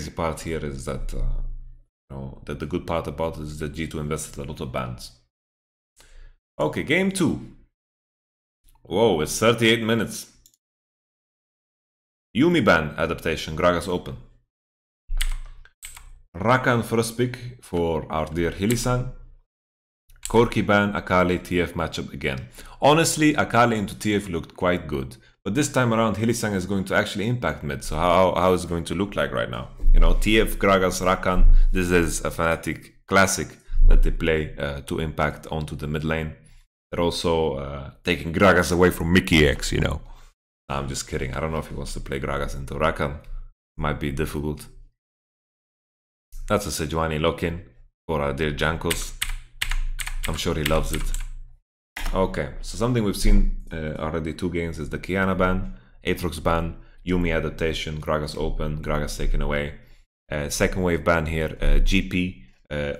crazy part here is that, that the good part about it is that G2 invested a lot of bans. Okay, game 2. Whoa, it's 38 minutes. Yuumi ban adaptation, Gragas open. Rakan first pick for our dear Hilisan. Corki ban, Akali, TF matchup again. Honestly, Akali into TF looked quite good. But this time around, Hilisan is going to actually impact mid. So how is it going to look like right now? TF, Gragas, Rakan. This is a Fnatic classic that they play to impact onto the mid lane. They're also taking Gragas away from Mickey X, I'm just kidding. I don't know if he wants to play Gragas into Rakan. Might be difficult. That's a Sejuani lock-in for our dear Jankos. I'm sure he loves it. Okay, so something we've seen already 2 games is the Kiana ban, Aatrox ban, Yuumi adaptation, Gragas open, Gragas taken away. Second wave ban here, GP,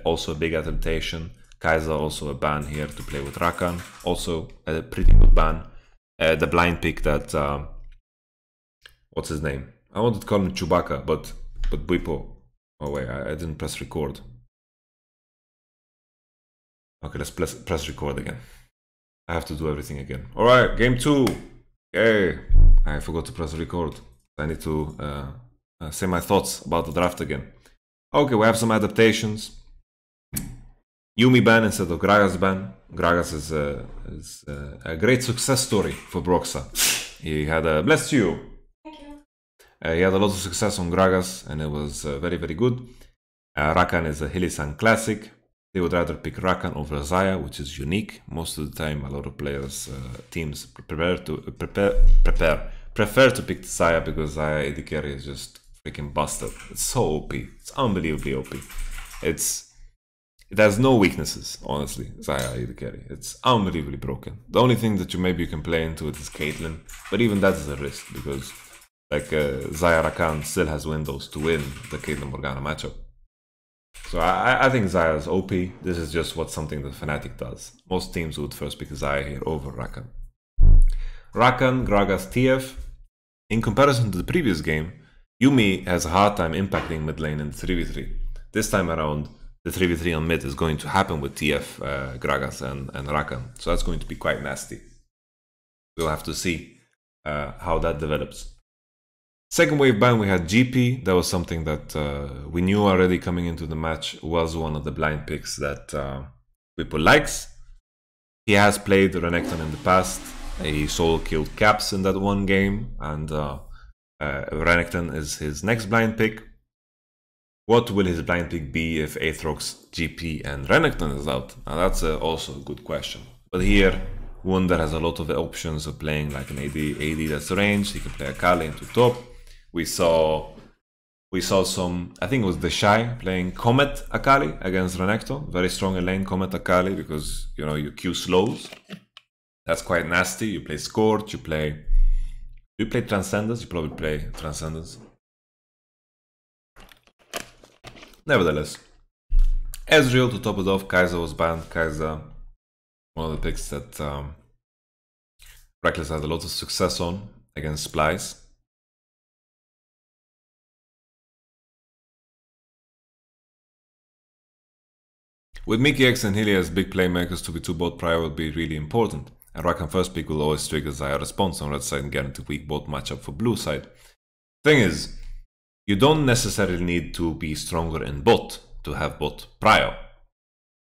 also a big adaptation. Kai'Sa also a ban here to play with Rakan, also a pretty good ban. The blind pick that, what's his name? I wanted to call him Chewbacca, but Buipo. Oh wait, I didn't press record. Okay, let's press record again. I have to do everything again. Alright, game 2. Yay! I forgot to press record. I need to say my thoughts about the draft again. Okay, we have some adaptations. Yuumi ban instead of Gragas ban. Gragas is a great success story for Broxa. He had a... Bless you! Thank you. He had a lot of success on Gragas and it was very, very good. Rakan is a Hilisan classic. They would rather pick Rakan over Xayah, which is unique. Most of the time, a lot of players, teams prefer to pick Xayah because Xayah AD carry is just freaking busted. It's so OP. It's unbelievably OP. It has no weaknesses, honestly, Xayah AD carry. It's unbelievably broken. The only thing that you can play into it is Caitlyn, but even that is a risk because Xayah Rakan still has windows to win the Caitlyn Morgana matchup. So I think Xayah is OP. This is just something that Fnatic does. Most teams would first pick Xayah here over Rakan. Rakan, Gragas, TF. In comparison to the previous game, Yuumi has a hard time impacting mid lane in the 3v3. This time around, the 3v3 on mid is going to happen with TF, Gragas and Rakan. So that's going to be quite nasty. We'll have to see how that develops. Second wave ban, we had GP. That was something that we knew already coming into the match was one of the blind picks that people likes. He has played Renekton in the past. He solo killed Caps in that one game, and Renekton is his next blind pick. What will his blind pick be if Aatrox, GP, and Renekton is out? Now that's also a good question. But here, Wunder has a lot of options of playing like an AD that's ranged. He can play Akali into top. We saw some, I think it was the Shy playing Comet Akali against Renekton. Very strong in lane Comet Akali because, you Q slows. That's quite nasty. You play Scorch, you play Transcendence? You probably play Transcendence. Nevertheless, Ezreal to top it off. Kai'Sa was banned. Kai'Sa, one of the picks that Reckless had a lot of success on against Splice. With Mickey X and Hylia as big playmakers, 2v2 bot prior will be really important, and Rakan first pick will always trigger Xayah response on red side and guarantee weak bot matchup for blue side. Thing is, you don't necessarily need to be stronger in bot to have bot prior.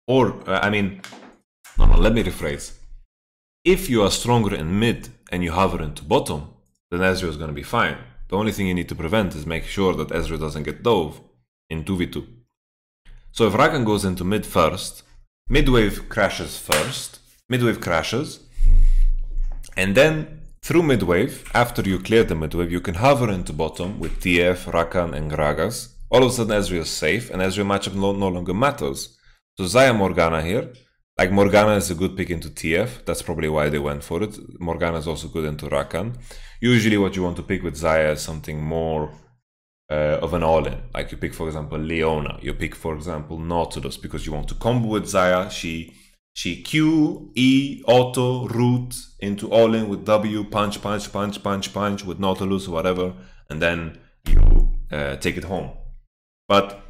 Or, let me rephrase. If you are stronger in mid and you hover into bottom, then Ezreal is going to be fine. The only thing you need to prevent is make sure that Ezreal doesn't get dove in 2v2. So if Rakan goes into mid first, midwave crashes first, midwave crashes, and then through midwave, after you clear the midwave, you can hover into bottom with TF, Rakan, and Gragas. All of a sudden Ezreal is safe, and Ezreal matchup no longer matters. So Xayah Morgana here, like Morgana is a good pick into TF, that's probably why they went for it. Morgana is also good into Rakan. Usually what you want to pick with Xayah is something more of an all-in. Like you pick, for example, Leona. You pick, for example, Nautilus because you want to combo with Xayah. She Q, E, auto, root into all-in with W, punch, punch, punch, punch, punch with Nautilus or whatever, and then you take it home. But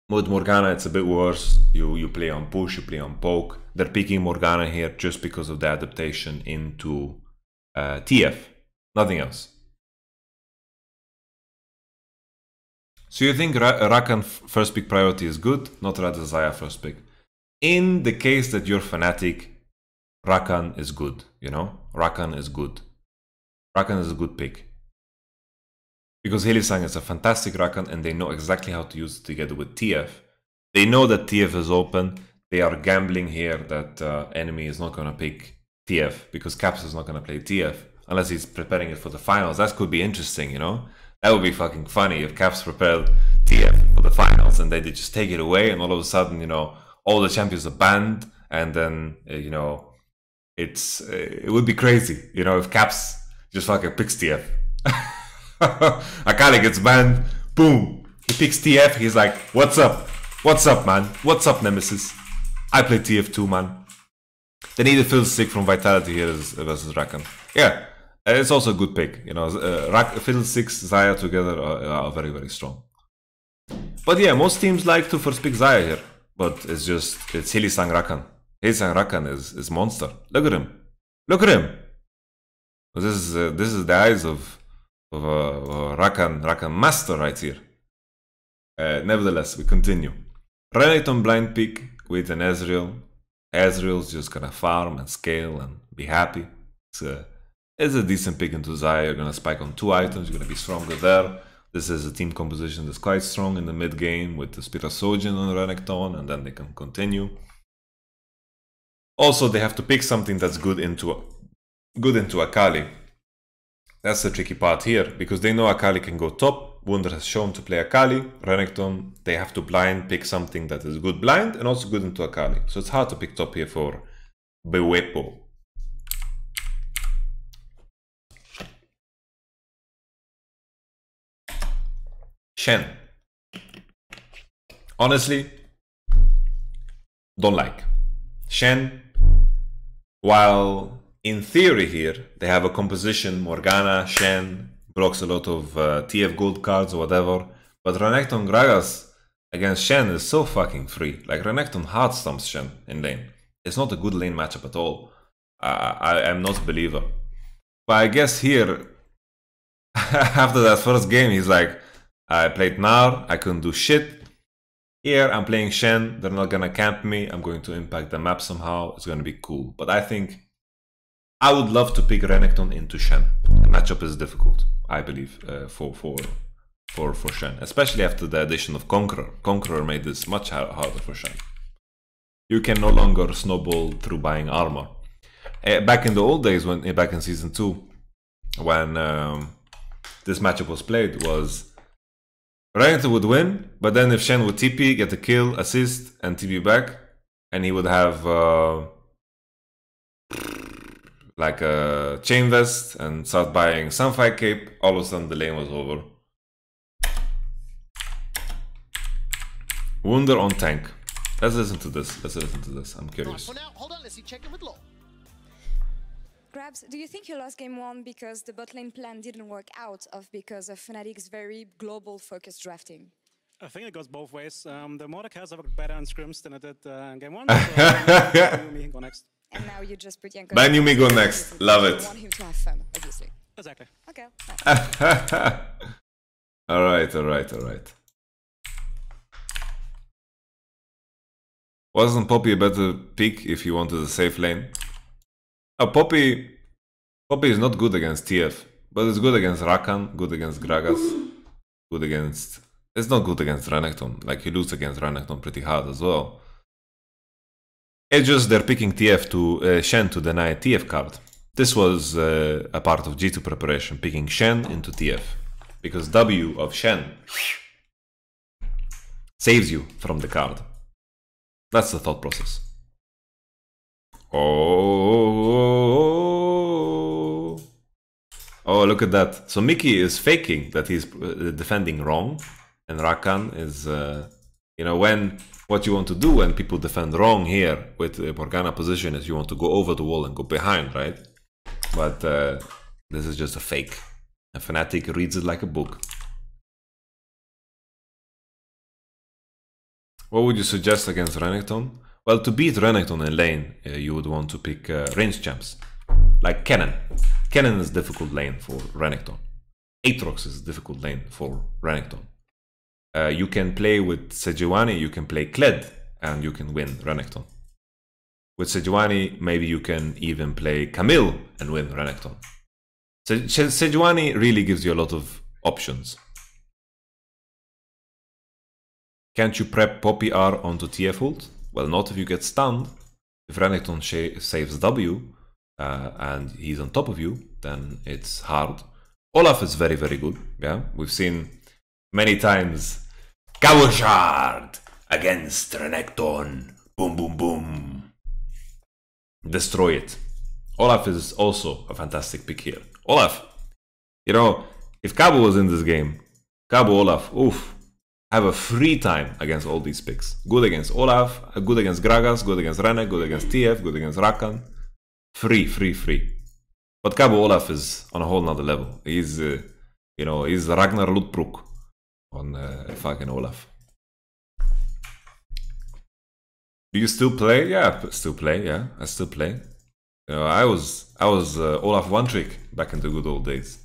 with Morgana, it's a bit worse. You play on push, you play on poke. They're picking Morgana here just because of the adaptation into TF. Nothing else. So you think Rakan first pick priority is good, not rather Xayah first pick. In the case that you're Fnatic, Rakan is good, you know? Rakan is good. Rakan is a good pick. Because Hylissang is a fantastic Rakan and they know exactly how to use it together with TF. They know that TF is open. They are gambling here that enemy is not going to pick TF because Caps is not going to play TF unless he's preparing it for the finals. That could be interesting, you know? That would be fucking funny if Caps prepared TF for the finals and they just take it away and all of a sudden, you know, all the champions are banned and then, you know, it would be crazy, you know, if Caps just fucking picks TF. Akali gets banned, boom, he picks TF, he's like, what's up? What's up, man? What's up, Nemesis? I play TF too, man. They need a Fiddlestick from Vitality here versus Rakan. Yeah, it's also a good pick, you know, Fiddlestick, Xayah together are very, very strong. But yeah, most teams like to first pick Xayah here, but it's Hylissang Rakan. Hylissang Rakan is monster. Look at him. Look at him. This is the eyes of Rakan master right here. Nevertheless, we continue. Renekton blind pick with an Ezreal. Ezreal's just gonna farm and scale and be happy. It's a decent pick into Xayah. You're gonna spike on 2 items. You're gonna be stronger there. This is a team composition that's quite strong in the mid game with the Spirit Sojin on Renekton, and then they can continue. Also, they have to pick something that's good into Akali. That's the tricky part here, because they know Akali can go top. Wunder has shown to play Akali. Renekton, they have to blind pick something that is good blind and also good into Akali. So it's hard to pick top here for Bewepo. Shen. Honestly, don't like. Shen, while in theory here, they have a composition, Morgana, Shen, blocks a lot of TF gold cards or whatever, but Renekton Gragas against Shen is so fucking free. Like, Renekton hard stomps Shen in lane. It's not a good lane matchup at all. I'm not a believer. But I guess here, after that first game, he's like, I played Gnar, I couldn't do shit. Here, I'm playing Shen, they're not gonna camp me, I'm going to impact the map somehow, it's gonna be cool. But I think I would love to pick Renekton into Shen. The matchup is difficult, I believe, for Shen, especially after the addition of Conqueror. Conqueror made this much harder for Shen. You can no longer snowball through buying armor. Back in the old days, back in Season 2, when this matchup was played, was Renekton would win, but then if Shen would TP, get a kill, assist, and TP back, and he would have like a chain vest and start buying Sunfire Cape, all of a sudden the lane was over. Wunder on tank. Let's listen to this. I'm curious. For now, hold on, let's see, check in with Law. Grabs, do you think you lost game 1 because the bot lane plan didn't work out, because of Fnatic's very global focused drafting? I think it goes both ways. The Mordek has worked better on scrims than it did in game 1. So me go next. And now you just put Yanko. Man, you may go next. Love it. You want him to have fun, obviously. Exactly. Okay. Alright. Wasn't Poppy a better pick if you wanted a safe lane? Poppy is not good against TF, but it's good against Rakan, good against Gragas, good against... It's not good against Renekton, like you lose against Renekton pretty hard as well. It's just they're picking TF to Shen to deny a TF card. This was a part of G2 preparation, picking Shen into TF, because W of Shen saves you from the card. That's the thought process. Oh, look at that. So Mickey is faking that he's defending wrong, and Rakan is, you know, what you want to do when people defend wrong here with the Morgana position is you want to go over the wall and go behind, right? But this is just a fake. A Fnatic reads it like a book. What would you suggest against Renekton? Well, to beat Renekton in lane, you would want to pick range champs. Like Cannon. Cannon is difficult lane for Renekton. Aatrox is difficult lane for Renekton. You can play with Sejuani, you can play Kled, and you can win Renekton. With Sejuani, maybe you can even play Camille and win Renekton. Sejuani really gives you a lot of options. Can't you prep Poppy R onto TF ult? Well, not if you get stunned. If Renekton saves W and he's on top of you, then it's hard. Olaf is very, very good. Yeah, we've seen many times Coward against Renekton. Boom, boom, boom. Destroy it. Olaf is also a fantastic pick here. Olaf, you know, if Cabo was in this game, Cabo, Olaf, oof, have a free time against all these picks. Good against Olaf, good against Gragas, good against Renek, good against TF, good against Rakan. Free, free, free. But Cabo Olaf is on a whole nother level. He's, you know, he's Ragnar Lodbrok on fucking Olaf. Do you still play? Yeah, I still play. Yeah, I still play. You know, I was Olaf one trick back in the good old days.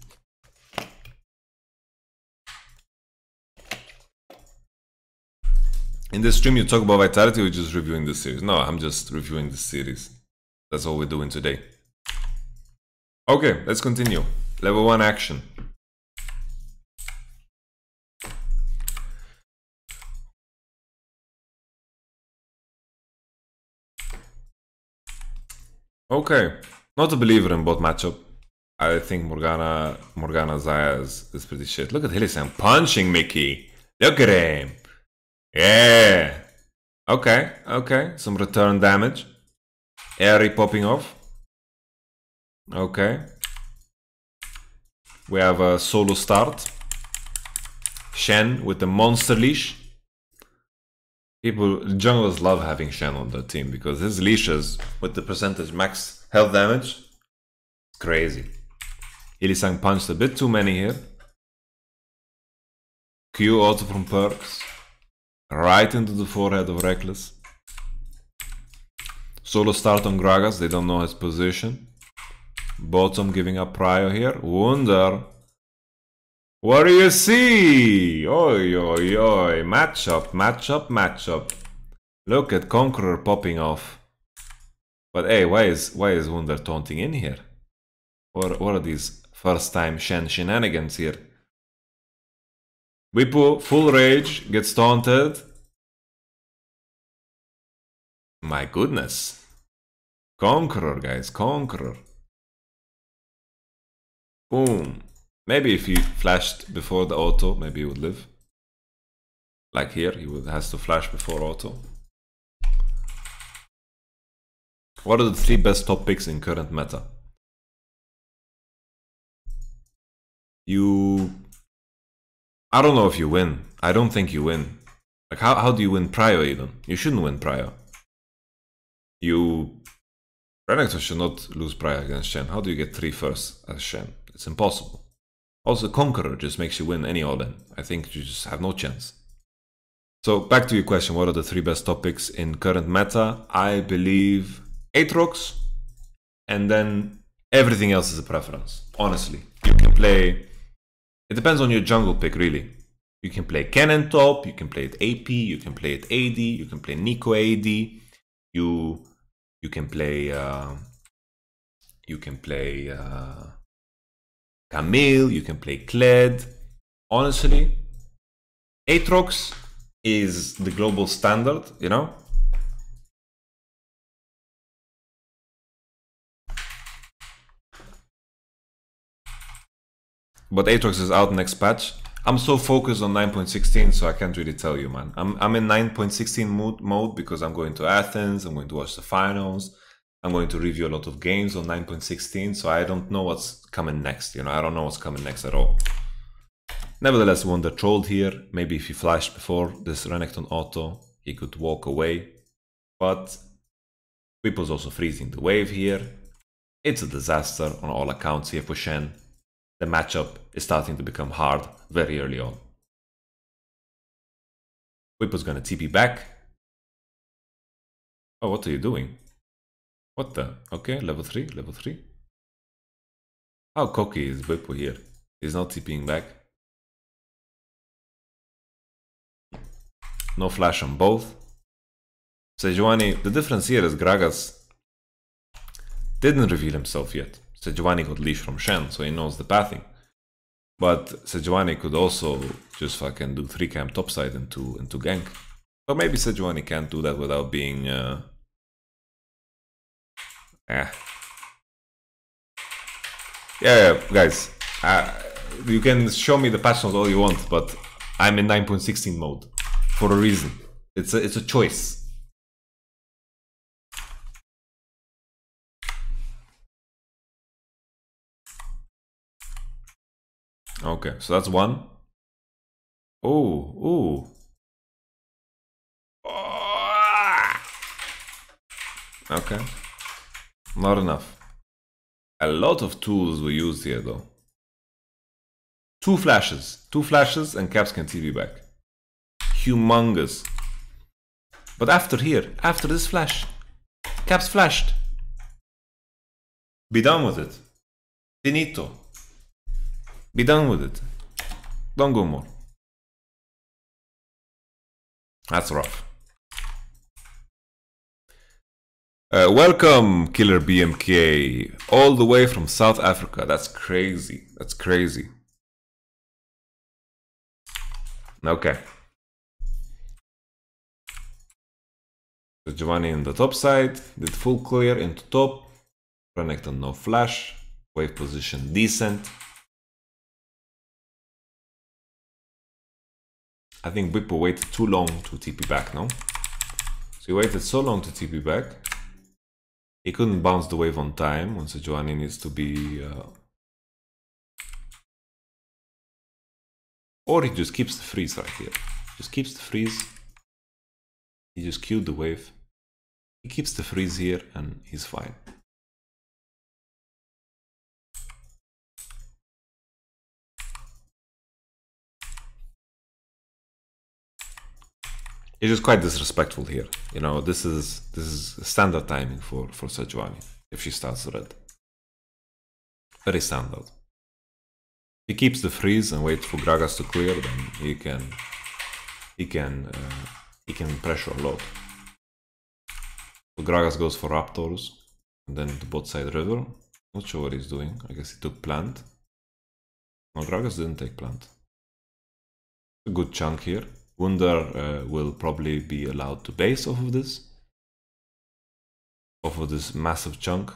In this stream, you talk about Vitality, or just reviewing the series? No, I'm just reviewing the series. That's all we're doing today. Okay, let's continue. Level 1 action. Okay, not a believer in bot matchup. I think Morgana Xayah is pretty shit. Look at Hylissang punching Mickey. Look at him. Yeah. Okay, okay. Some return damage. Airy popping off. Okay. We have a solo start. Shen with the monster leash. People, junglers love having Shen on their team because his leashes with the percentage max health damage, crazy. Hylissang punched a bit too many here. Q auto from Perks. Right into the forehead of Reckless. Solo start on Gragas, they don't know his position. Bottom giving up Prio here. Wonder. What do you see? Oi, oi, oi. Matchup, matchup, matchup. Look at Conqueror popping off. But hey, why is Wunder taunting in here? What are these first time Shen shenanigans here? Whippo, full rage, gets taunted. My goodness. Conqueror, guys, Conqueror. Boom. Maybe if he flashed before the auto, maybe he would live. Like here, he has to flash before auto. What are the 3 best top picks in current meta? I don't know if you win. I don't think you win. Like, how do you win Prio even? You shouldn't win Prio. Renekton should not lose Prio against Shen. How do you get 3 firsts as Shen? It's impossible. Also, Conqueror just makes you win any all-in. I think you just have no chance. So, back to your question, what are the 3 best topics in current meta? I believe Aatrox, and then everything else is a preference. Honestly, you can play... It depends on your jungle pick, really. You can play Cannon top, you can play it AP, you can play it AD, you can play Nico AD, you can play... Camille, you can play Kled. Honestly, Aatrox is the global standard, you know? But Aatrox is out next patch. I'm so focused on 9.16, so I can't really tell you, man. I'm in 9.16 mode because I'm going to Athens, I'm going to watch the finals. I'm going to review a lot of games on 9.16, so I don't know what's coming next, you know, I don't know what's coming next at all. Nevertheless, Wunder trolled here. Maybe if he flashed before this Renekton auto, he could walk away. But Whipple's also freezing the wave here. It's a disaster on all accounts here for Shen. The matchup is starting to become hard very early on. Whipple's gonna TP back. Oh, what are you doing? What the? Okay, level 3, level 3. How cocky is Bippo here? He's not TPing back. No flash on both. Sejuani, the difference here is Gragas didn't reveal himself yet. Sejuani got leash from Shen, so he knows the pathing. But Sejuani could also just fucking do 3 camp topside into gank. But maybe Sejuani can't do that without being... Yeah, guys. You can show me the patch notes all you want, but I'm in 9.16 mode. For a reason. It's a choice. Okay, so that's one. Oh. Okay. Not enough. A lot of tools were used here though. 2 flashes. 2 flashes and Caps can TP back. Humongous. But after this flash, Caps flashed. Be done with it. Finito. Be done with it. Don't go more. That's rough. Welcome, Killer BMK, all the way from South Africa. That's crazy. That's crazy. Okay. So Giovanni in the top side, did full clear into top. Renekton no flash. Wave position decent. I think Bippo waited too long to TP back, no? So he waited so long to TP back. He couldn't bounce the wave on time when Sejuani needs to be... Or he just keeps the freeze right here. Just keeps the freeze. He just queued the wave. He keeps the freeze here and he's fine. It's just quite disrespectful here. You know, this is standard timing for Sejuani if she starts red. Very standard. He keeps the freeze and waits for Gragas to clear, then he can pressure a lot. So Gragas goes for Raptors and then the bot side river. Not sure what he's doing. I guess he took plant. No, Gragas didn't take plant. A good chunk here. Wunder will probably be allowed to base off of this massive chunk.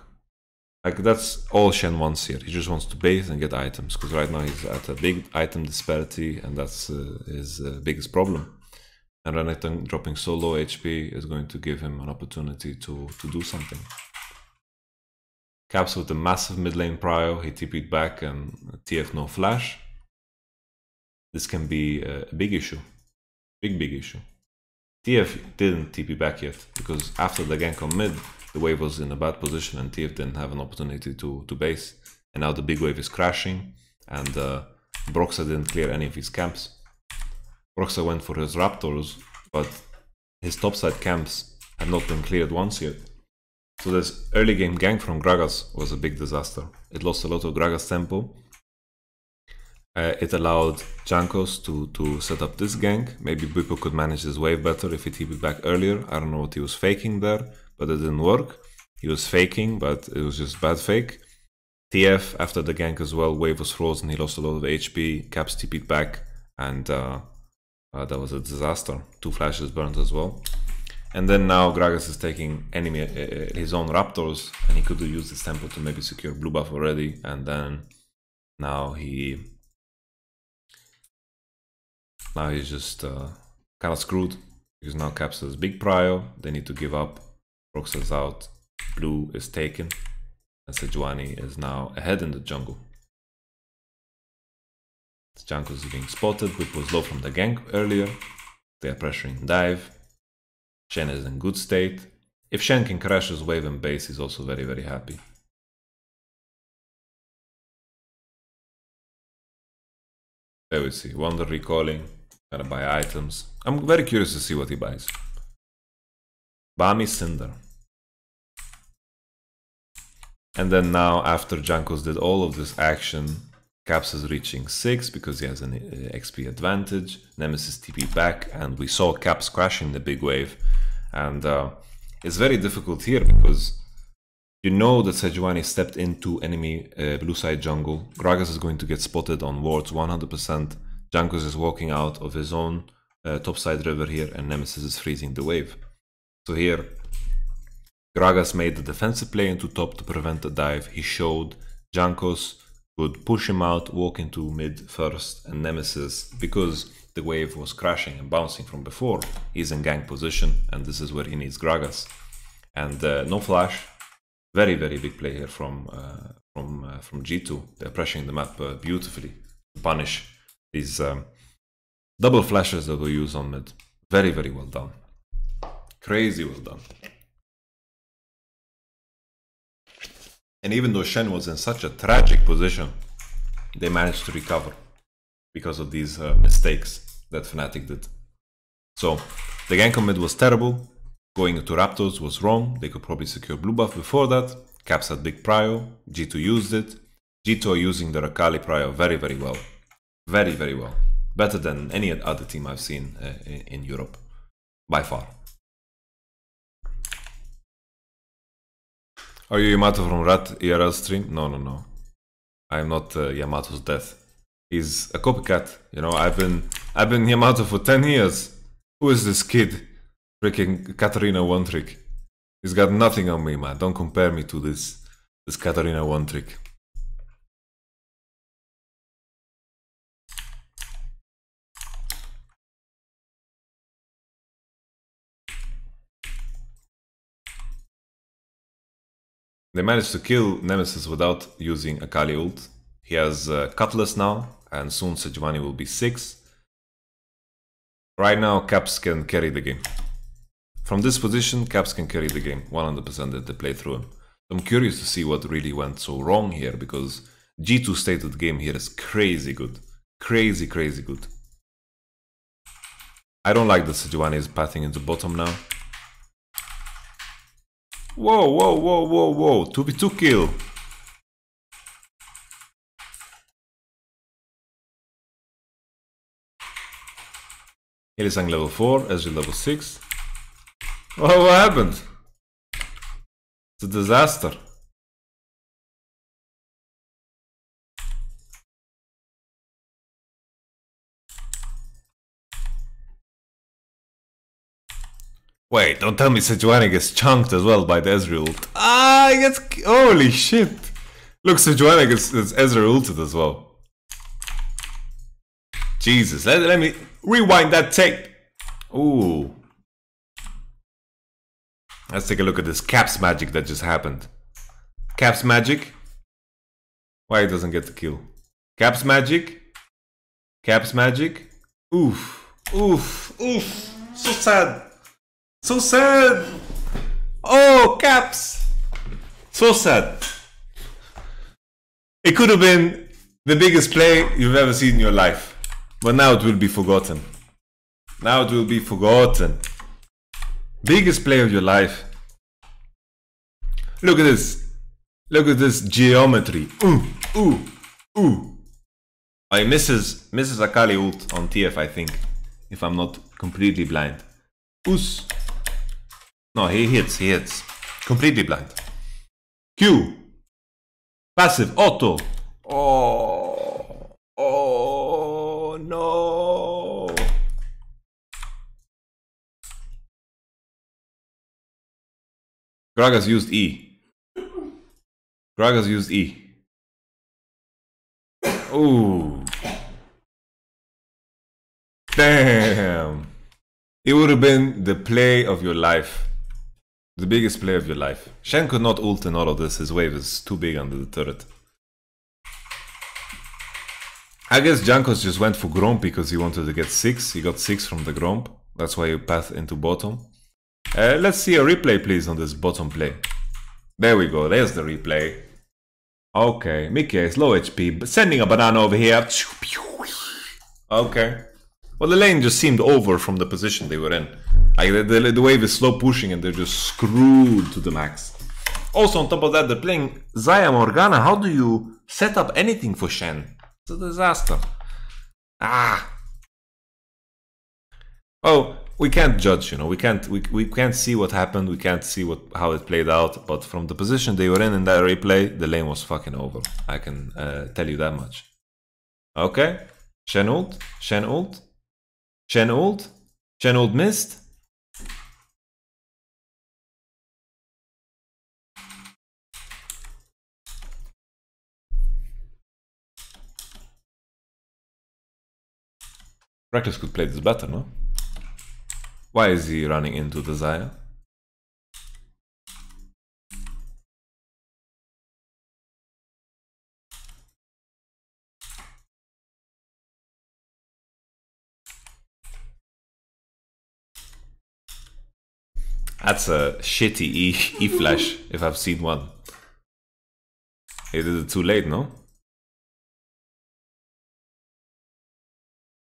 Like, that's all Shen wants here. He just wants to base and get items, because right now he's at a big item disparity, and that's his biggest problem. And Renekton dropping so low HP is going to give him an opportunity to do something. Caps with a massive mid lane prio, he TP'd back and TF no flash. This can be a big issue. Big issue. TF didn't TP back yet, because after the gank on mid, the wave was in a bad position and TF didn't have an opportunity to base. And now the big wave is crashing, and Broxa didn't clear any of his camps. Broxa went for his Raptors, but his topside camps had not been cleared once yet. So this early game gank from Gragas was a big disaster. It lost a lot of Gragas tempo. It allowed Jankos to set up this gank. Maybe Bippo could manage his wave better if he TP'd back earlier. I don't know what he was faking there, but it didn't work. He was faking, but it was just bad fake. TF, after the gank as well, wave was frozen, he lost a lot of HP, Caps TP'd back, and that was a disaster. 2 flashes burned as well. And then now Gragas is taking enemy his own Raptors, and he could use this tempo to maybe secure blue buff already, and then now he's just kind of screwed, because now Caps has big prio, they need to give up, Roxas out, blue is taken, and Sejuani is now ahead in the jungle. Jankos is being spotted, which was low from the gank earlier, they are pressuring dive, Shen is in good state. If Shen can crash his wave and base, he's also very, very happy. There we see, Wonder recalling, gonna buy items. I'm very curious to see what he buys. Bami Cinder. And then now, after Jankos did all of this action, Caps is reaching 6 because he has an XP advantage. Nemesis TP back, and we saw Caps crashing the big wave. And it's very difficult here because you know that Sejuani stepped into enemy blue side jungle. Gragas is going to get spotted on wards 100%. Jankos is walking out of his own topside river here, and Nemesis is freezing the wave. So here, Gragas made the defensive play into top to prevent the dive. He showed Jankos would push him out, walk into mid first, and Nemesis, because the wave was crashing and bouncing from before, he's in gank position, and this is where he needs Gragas. And no flash. Very, very big play here from G2. They're pressuring the map beautifully to punish these double flashes that we use on mid. Very, very well done. Crazy well done. And even though Shen was in such a tragic position, they managed to recover because of these mistakes that Fnatic did. So the gank on mid was terrible. Going into Raptors was wrong. They could probably secure blue buff before that. Caps had big prio. G2 used it. G2 are using the Rakali prio very, very well. Very, very well. Better than any other team I've seen in Europe. By far. Are you Yamato from Rat ERL stream? No, no, no. I'm not Yamato's death. He's a copycat. You know, I've been Yamato for 10 years. Who is this kid? Freaking Katarina One Trick. He's got nothing on me, man. Don't compare me to this Katarina One Trick. They managed to kill Nemesis without using Akali ult. He has Cutlass now, and soon Sejuani will be 6. Right now, Caps can carry the game. From this position, Caps can carry the game 100% if they play through him. I'm curious to see what really went so wrong here, because G2 state of the game here is crazy good. Crazy, crazy good. I don't like that Sejuani is pathing into bottom now. Whoa, whoa, whoa, whoa, whoa. 2v2 kill. Hylissang level 4, Ezreal level 6. Oh, what happened? It's a disaster. Wait, don't tell me Sejuani gets chunked as well by the Ezreal ult. Ah, he gets... Holy shit! Look, Sejuani gets Ezreal ulted as well. Jesus, let me rewind that tape. Ooh. Let's take a look at this Caps magic that just happened. Caps magic. Why he doesn't get the kill? Caps magic. Caps magic. Oof. Oof. Oof. So sad. So sad! Oh, Caps! So sad. It could have been the biggest play you've ever seen in your life. But now it will be forgotten. Now it will be forgotten. Biggest play of your life. Look at this. Look at this geometry. Ooh, ooh, ooh. Oh, he misses Akali ult on TF, I think. If I'm not completely blind. Oos. No, he hits. Completely blind. Q. Passive, auto. Oh. Oh, no. Gragas used E. Gragas used E. Ooh. Damn. It would have been the play of your life. The biggest play of your life. Shen could not ult in all of this. His wave is too big under the turret. I guess Jankos just went for Gromp because he wanted to get 6. He got 6 from the Gromp. That's why he pathed into bottom. Let's see a replay, please, on this bottom play. There we go. There's the replay. Okay. Mickey is low HP. Sending a banana over here. Okay. Well, the lane just seemed over from the position they were in. Like the wave is slow pushing and they're just screwed to the max. Also, on top of that, they're playing Zaya Morgana. How do you set up anything for Shen? It's a disaster. Ah. Oh, we can't judge, you know. We can't see what happened. We can't see how it played out. But from the position they were in that replay, the lane was fucking over. I can tell you that much. Okay. Shen ult. Shen ult. Shen ult. Shen ult missed. Reckless could play this better, no? Why is he running into the Zaya? That's a shitty E flash, if I've seen one. He did it too late, no?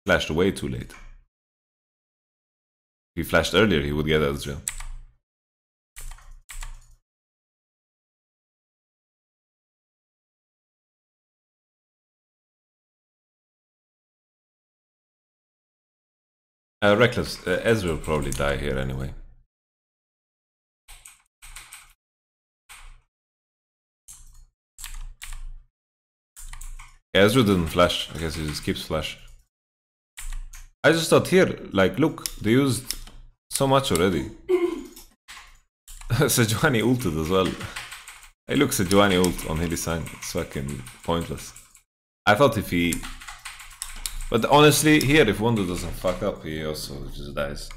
Flashed way too late. If he flashed earlier, he would get Ezreal. Reckless, Ezreal will probably die here anyway. Yeah, Ezreal didn't flash. I guess he just keeps flash. I just thought here, like, look, they used so much already. Sejuani ulted as well. Hey, look, Sejuani ult on Hilly Sign. It's fucking pointless. I thought if he... But honestly, here, if Wonder doesn't fuck up, he also just dies.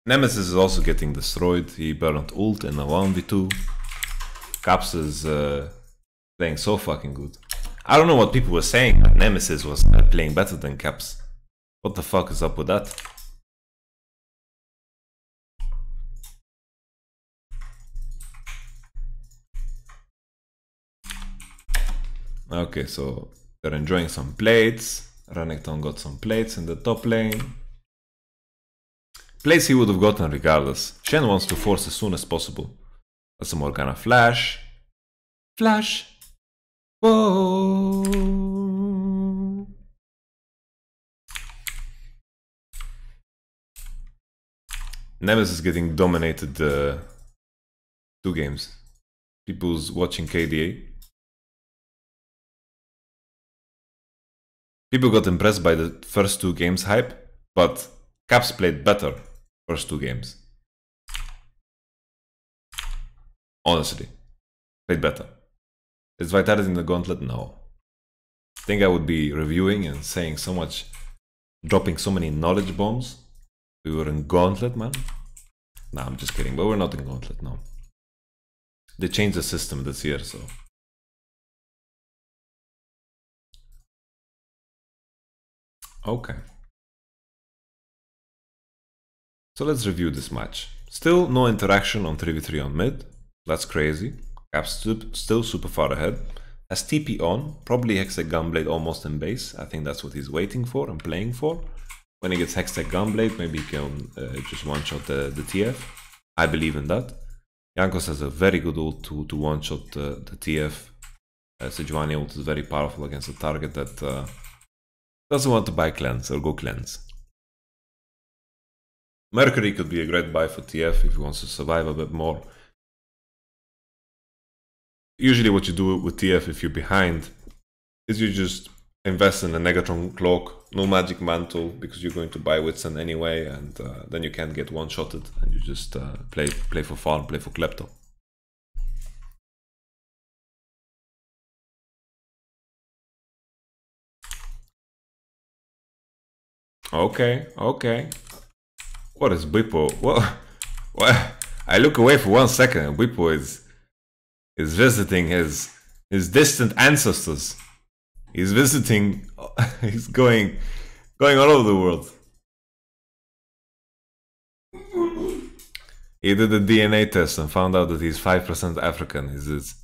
Nemesis is also getting destroyed. He burned ult in a 1v2. Caps is playing so fucking good. I don't know what people were saying, that Nemesis was playing better than Caps. What the fuck is up with that? Okay, so they're enjoying some plates. Renekton got some plates in the top lane. Plates he would have gotten regardless. Shen wants to force as soon as possible. That's a Morgana flash. Flash. Whoa. Nemesis is getting dominated 2 games. People's watching KDA. People got impressed by the first 2 games hype, but Caps played better first 2 games. Honestly, played better. Is Vitality in the Gauntlet? No. I think I would be reviewing and saying so much, dropping so many knowledge bombs. We were in Gauntlet, man. Nah, I'm just kidding, but we're not in Gauntlet, no. They changed the system this year, so. Okay. So let's review this match. Still no interaction on 3v3 on mid. That's crazy. Caps still super far ahead. Has TP on, probably Hextech Gunblade almost in base. I think that's what he's waiting for and playing for. When he gets Hextech Gunblade, maybe he can just one-shot the TF. I believe in that. Jankos has a very good ult to one-shot the TF. Sejuani ult is very powerful against a target that doesn't want to buy cleanse or go cleanse. Mercury could be a great buy for TF if he wants to survive a bit more. Usually what you do with TF if you're behind is you just invest in a Negatron Cloak, no Magic Mantle, because you're going to buy Whitsun anyway, and then you can't get one-shotted, and you just play for farm, play for Klepto. Okay, okay. What is Bwipo? What? I look away for 1 second, and Bwipo is visiting his distant ancestors. He's visiting. He's going all over the world. He did a DNA test and found out that he's 5% African. His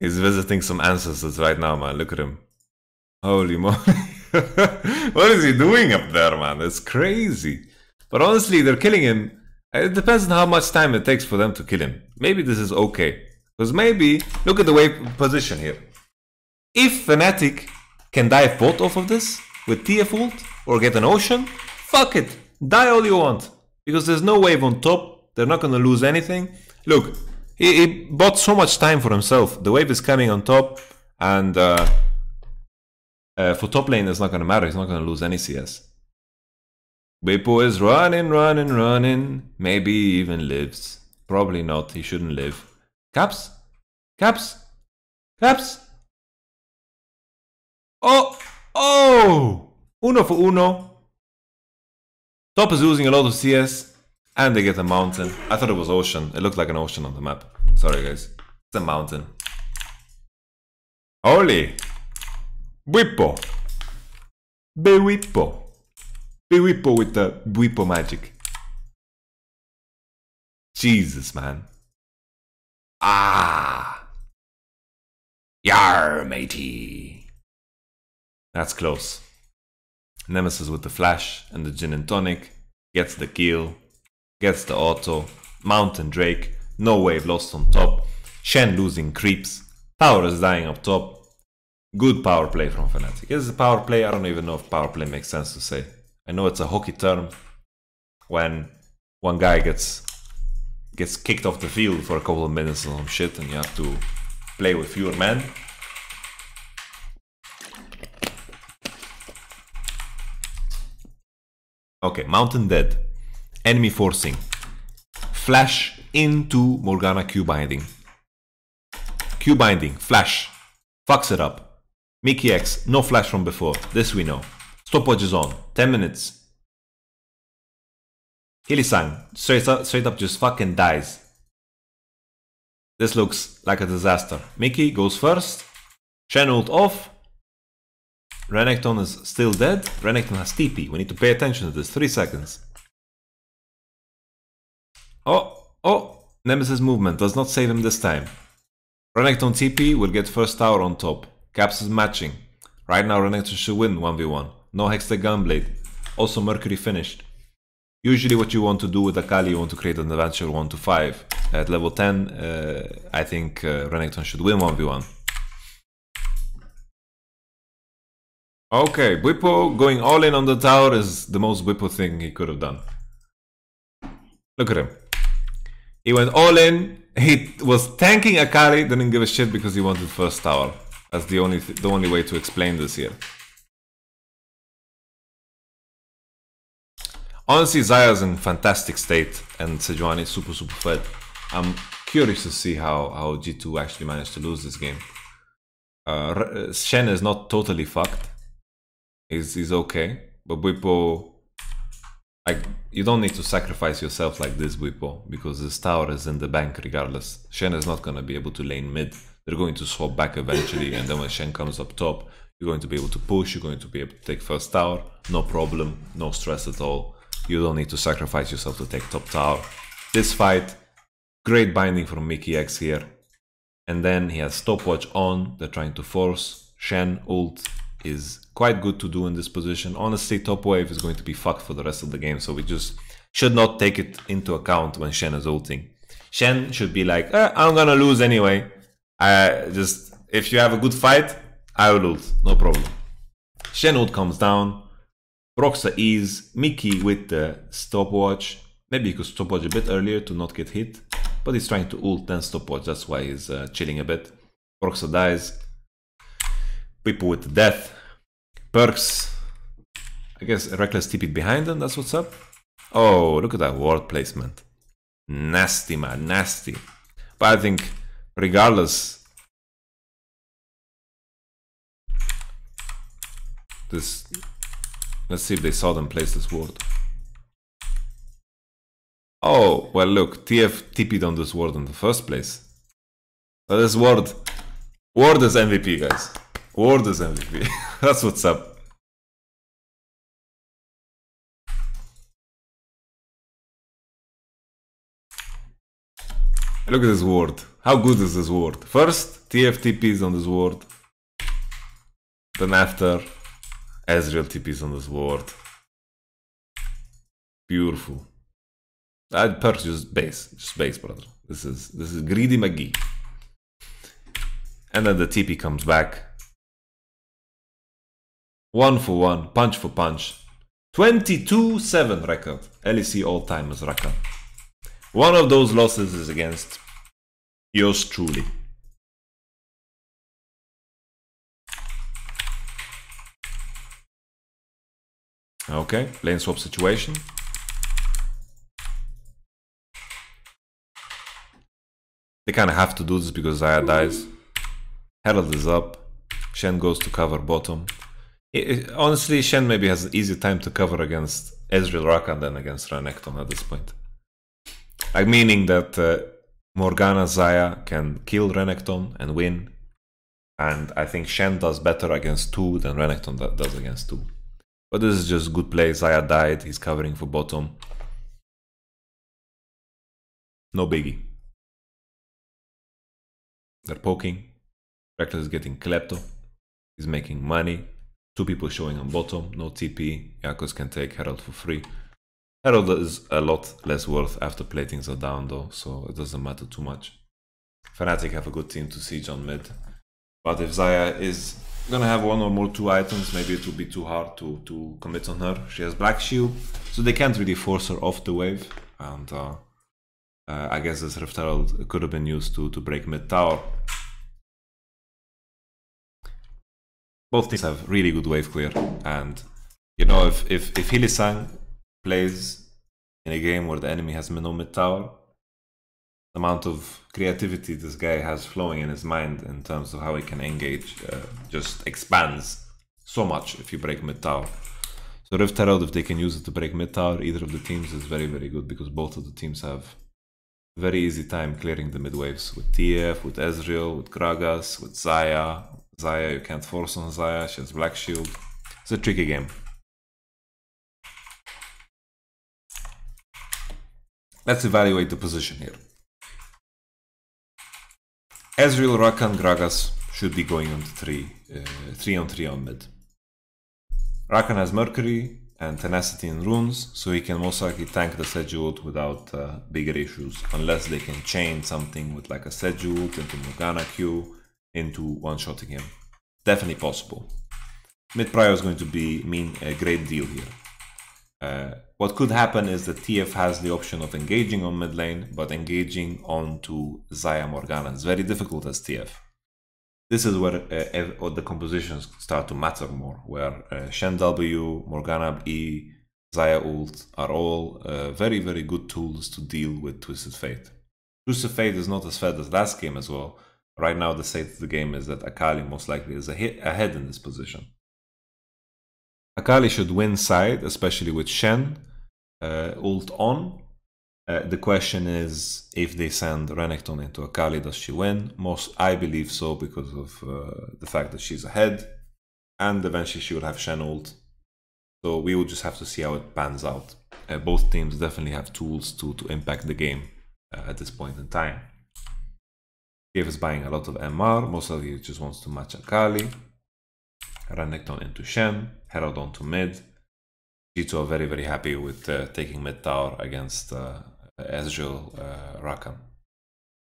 He's visiting some ancestors right now, man. Look at him. Holy moly. What is he doing up there, man? It's crazy. But honestly, they're killing him. It depends on how much time it takes for them to kill him. Maybe this is okay. Because maybe, look at the wave position here. If Fnatic can dive bot off of this with TF ult or get an ocean, fuck it. Die all you want. Because there's no wave on top. They're not going to lose anything. Look, he bought so much time for himself. The wave is coming on top. And for top lane, it's not going to matter. He's not going to lose any CS. Bwipo is running. Maybe he even lives. Probably not. He shouldn't live. Caps? Caps? Caps? Oh! Uno for uno. Top is losing a lot of CS. And they get a mountain. I thought it was ocean. It looked like an ocean on the map. Sorry, guys. It's a mountain. Holy! Bwipo! Bwipo! Bwipo with the Bwipo magic. Jesus, man. Ah! Yar, matey! That's close. Nemesis with the flash and the gin and tonic. Gets the kill. Gets the auto. Mountain Drake. No wave lost on top. Shen losing creeps. Tower is dying up top. Good power play from Fnatic. Is it a power play? I don't even know if power play makes sense to say. I know it's a hockey term when one guy gets kicked off the field for a couple of minutes or some shit and you have to play with fewer men. Okay, Mountain dead. Enemy forcing. Flash into Morgana Q binding. Q binding. Flash. Fucks it up. Mickey X. No flash from before. This we know. Stopwatch is on. 10 minutes. Hillisang. Straight up just fucking dies. This looks like a disaster. Mickey goes first. Shen ult off. Renekton is still dead. Renekton has TP. We need to pay attention to this. 3 seconds. Oh, Nemesis movement does not save him this time. Renekton TP will get first tower on top. Caps is matching. Right now Renekton should win 1v1. No Hextech Gunblade. Also Mercury finished. Usually what you want to do with Akali, you want to create an adventure 1 to 5. At level 10, I think Renekton should win 1v1. Okay, Bwipo going all in on the tower is the most Bwipo thing he could have done. Look at him. He went all in. He was tanking Akali, didn't give a shit because he wanted first tower. That's the only way to explain this here. Honestly, Zaya's in fantastic state and Sejuani is super fed. I'm curious to see how G2 actually managed to lose this game. Shen is not totally fucked. He's okay, but Bwipo, like, you don't need to sacrifice yourself like this, Bwipo, because this tower is in the bank regardless. Shen is not going to be able to lane mid. They're going to swap back eventually, and then when Shen comes up top, you're going to be able to push, you're going to be able to take first tower, no problem, no stress at all. You don't need to sacrifice yourself to take top tower. This fight, great binding from Mickey X here. And then he has stopwatch on, they're trying to force. Shen ult is quite good to do in this position. Honestly, top wave is going to be fucked for the rest of the game, so we just should not take it into account when Shen is ulting. Shen should be like, I'm gonna lose anyway. If you have a good fight, I will ult, no problem. Shen ult comes down. Broxa is Mickey with the stopwatch. Maybe he could stopwatch a bit earlier to not get hit, but he's trying to ult then stopwatch, that's why he's chilling a bit. Broxa dies. Bwipo with the death. Perks, I guess Reckless TP'd behind him, that's what's up. Oh, look at that ward placement. Nasty, man, nasty. But I think, regardless, this... Let's see if they saw them place this ward. Oh, well look, TF TP'd on this ward in the first place. But this ward is MVP, guys. Ward is MVP. That's what's up. Look at this ward. How good is this ward? First, TF TPs on this ward. Then after, Ezreal TPs on this ward. Beautiful. I'd purchase just base, brother. This is greedy McGee. And then the TP comes back. 1 for 1, punch for punch. 22-7 record. LEC all-timers record. One of those losses is against yours truly. Okay, lane swap situation. They kind of have to do this because Xayah dies. Herald is up. Shen goes to cover bottom. Honestly, Shen maybe has an easy time to cover against Ezreal Rakan than against Renekton at this point. Like, meaning that Morgana Xayah can kill Renekton and win. And I think Shen does better against 2 than Renekton does against 2. But this is just good play. Xayah died. He's covering for bottom. No biggie. They're poking. Reckless is getting Klepto. He's making money. 2 people showing on bottom. No TP. Yakos can take Herald for free. Herald is a lot less worth after platings are down though, so it doesn't matter too much. Fnatic have a good team to siege on mid. But if Xayah is gonna have 1 or more 2 items, maybe it will be too hard to commit on her. She has Black Shield, so they can't really force her off the wave. And I guess this Rift Herald could have been used to break mid tower. Both teams have really good wave clear, and you know, if Hylissang plays in a game where the enemy has no mid tower, the amount of creativity this guy has flowing in his mind in terms of how he can engage just expands so much if you break mid tower. So Rift Herald, if they can use it to break mid tower, either of the teams is very, very good, because both of the teams have very easy time clearing the mid waves with TF, with Ezreal, with Gragas, with Xayah. Xayah, you can't force on Xayah, she has Black Shield. It's a tricky game. Let's evaluate the position here. Ezreal, Rakan, Gragas should be going on to 3 on 3 on mid. Rakan has Mercury and Tenacity and Runes, so he can most likely tank the Sedge ult without bigger issues, unless they can chain something with like a Sedge ult into Morgana Q into one-shotting him. Definitely possible. Mid prio is going to mean a great deal here. What could happen is that TF has the option of engaging on mid lane, but engaging onto Xayah Morgana is very difficult as TF. This is where the compositions start to matter more, where Shen W, Morgana E, Xayah ult are all very, very good tools to deal with Twisted Fate. Twisted Fate is not as fed as last game as well. Right now the state of the game is that Akali most likely is ahead in this position. Akali should win side, especially with Shen ult on. The question is, if they send Renekton into Akali, does she win? I believe so, because of the fact that she's ahead, and eventually she will have Shen ult. So we will just have to see how it pans out. Both teams definitely have tools to impact the game at this point in time. TF is buying a lot of MR, most likely he just wants to match Akali. Renekton into Shen, Herald onto mid. G2 are very, very happy with taking mid tower against Ezreal Rakan.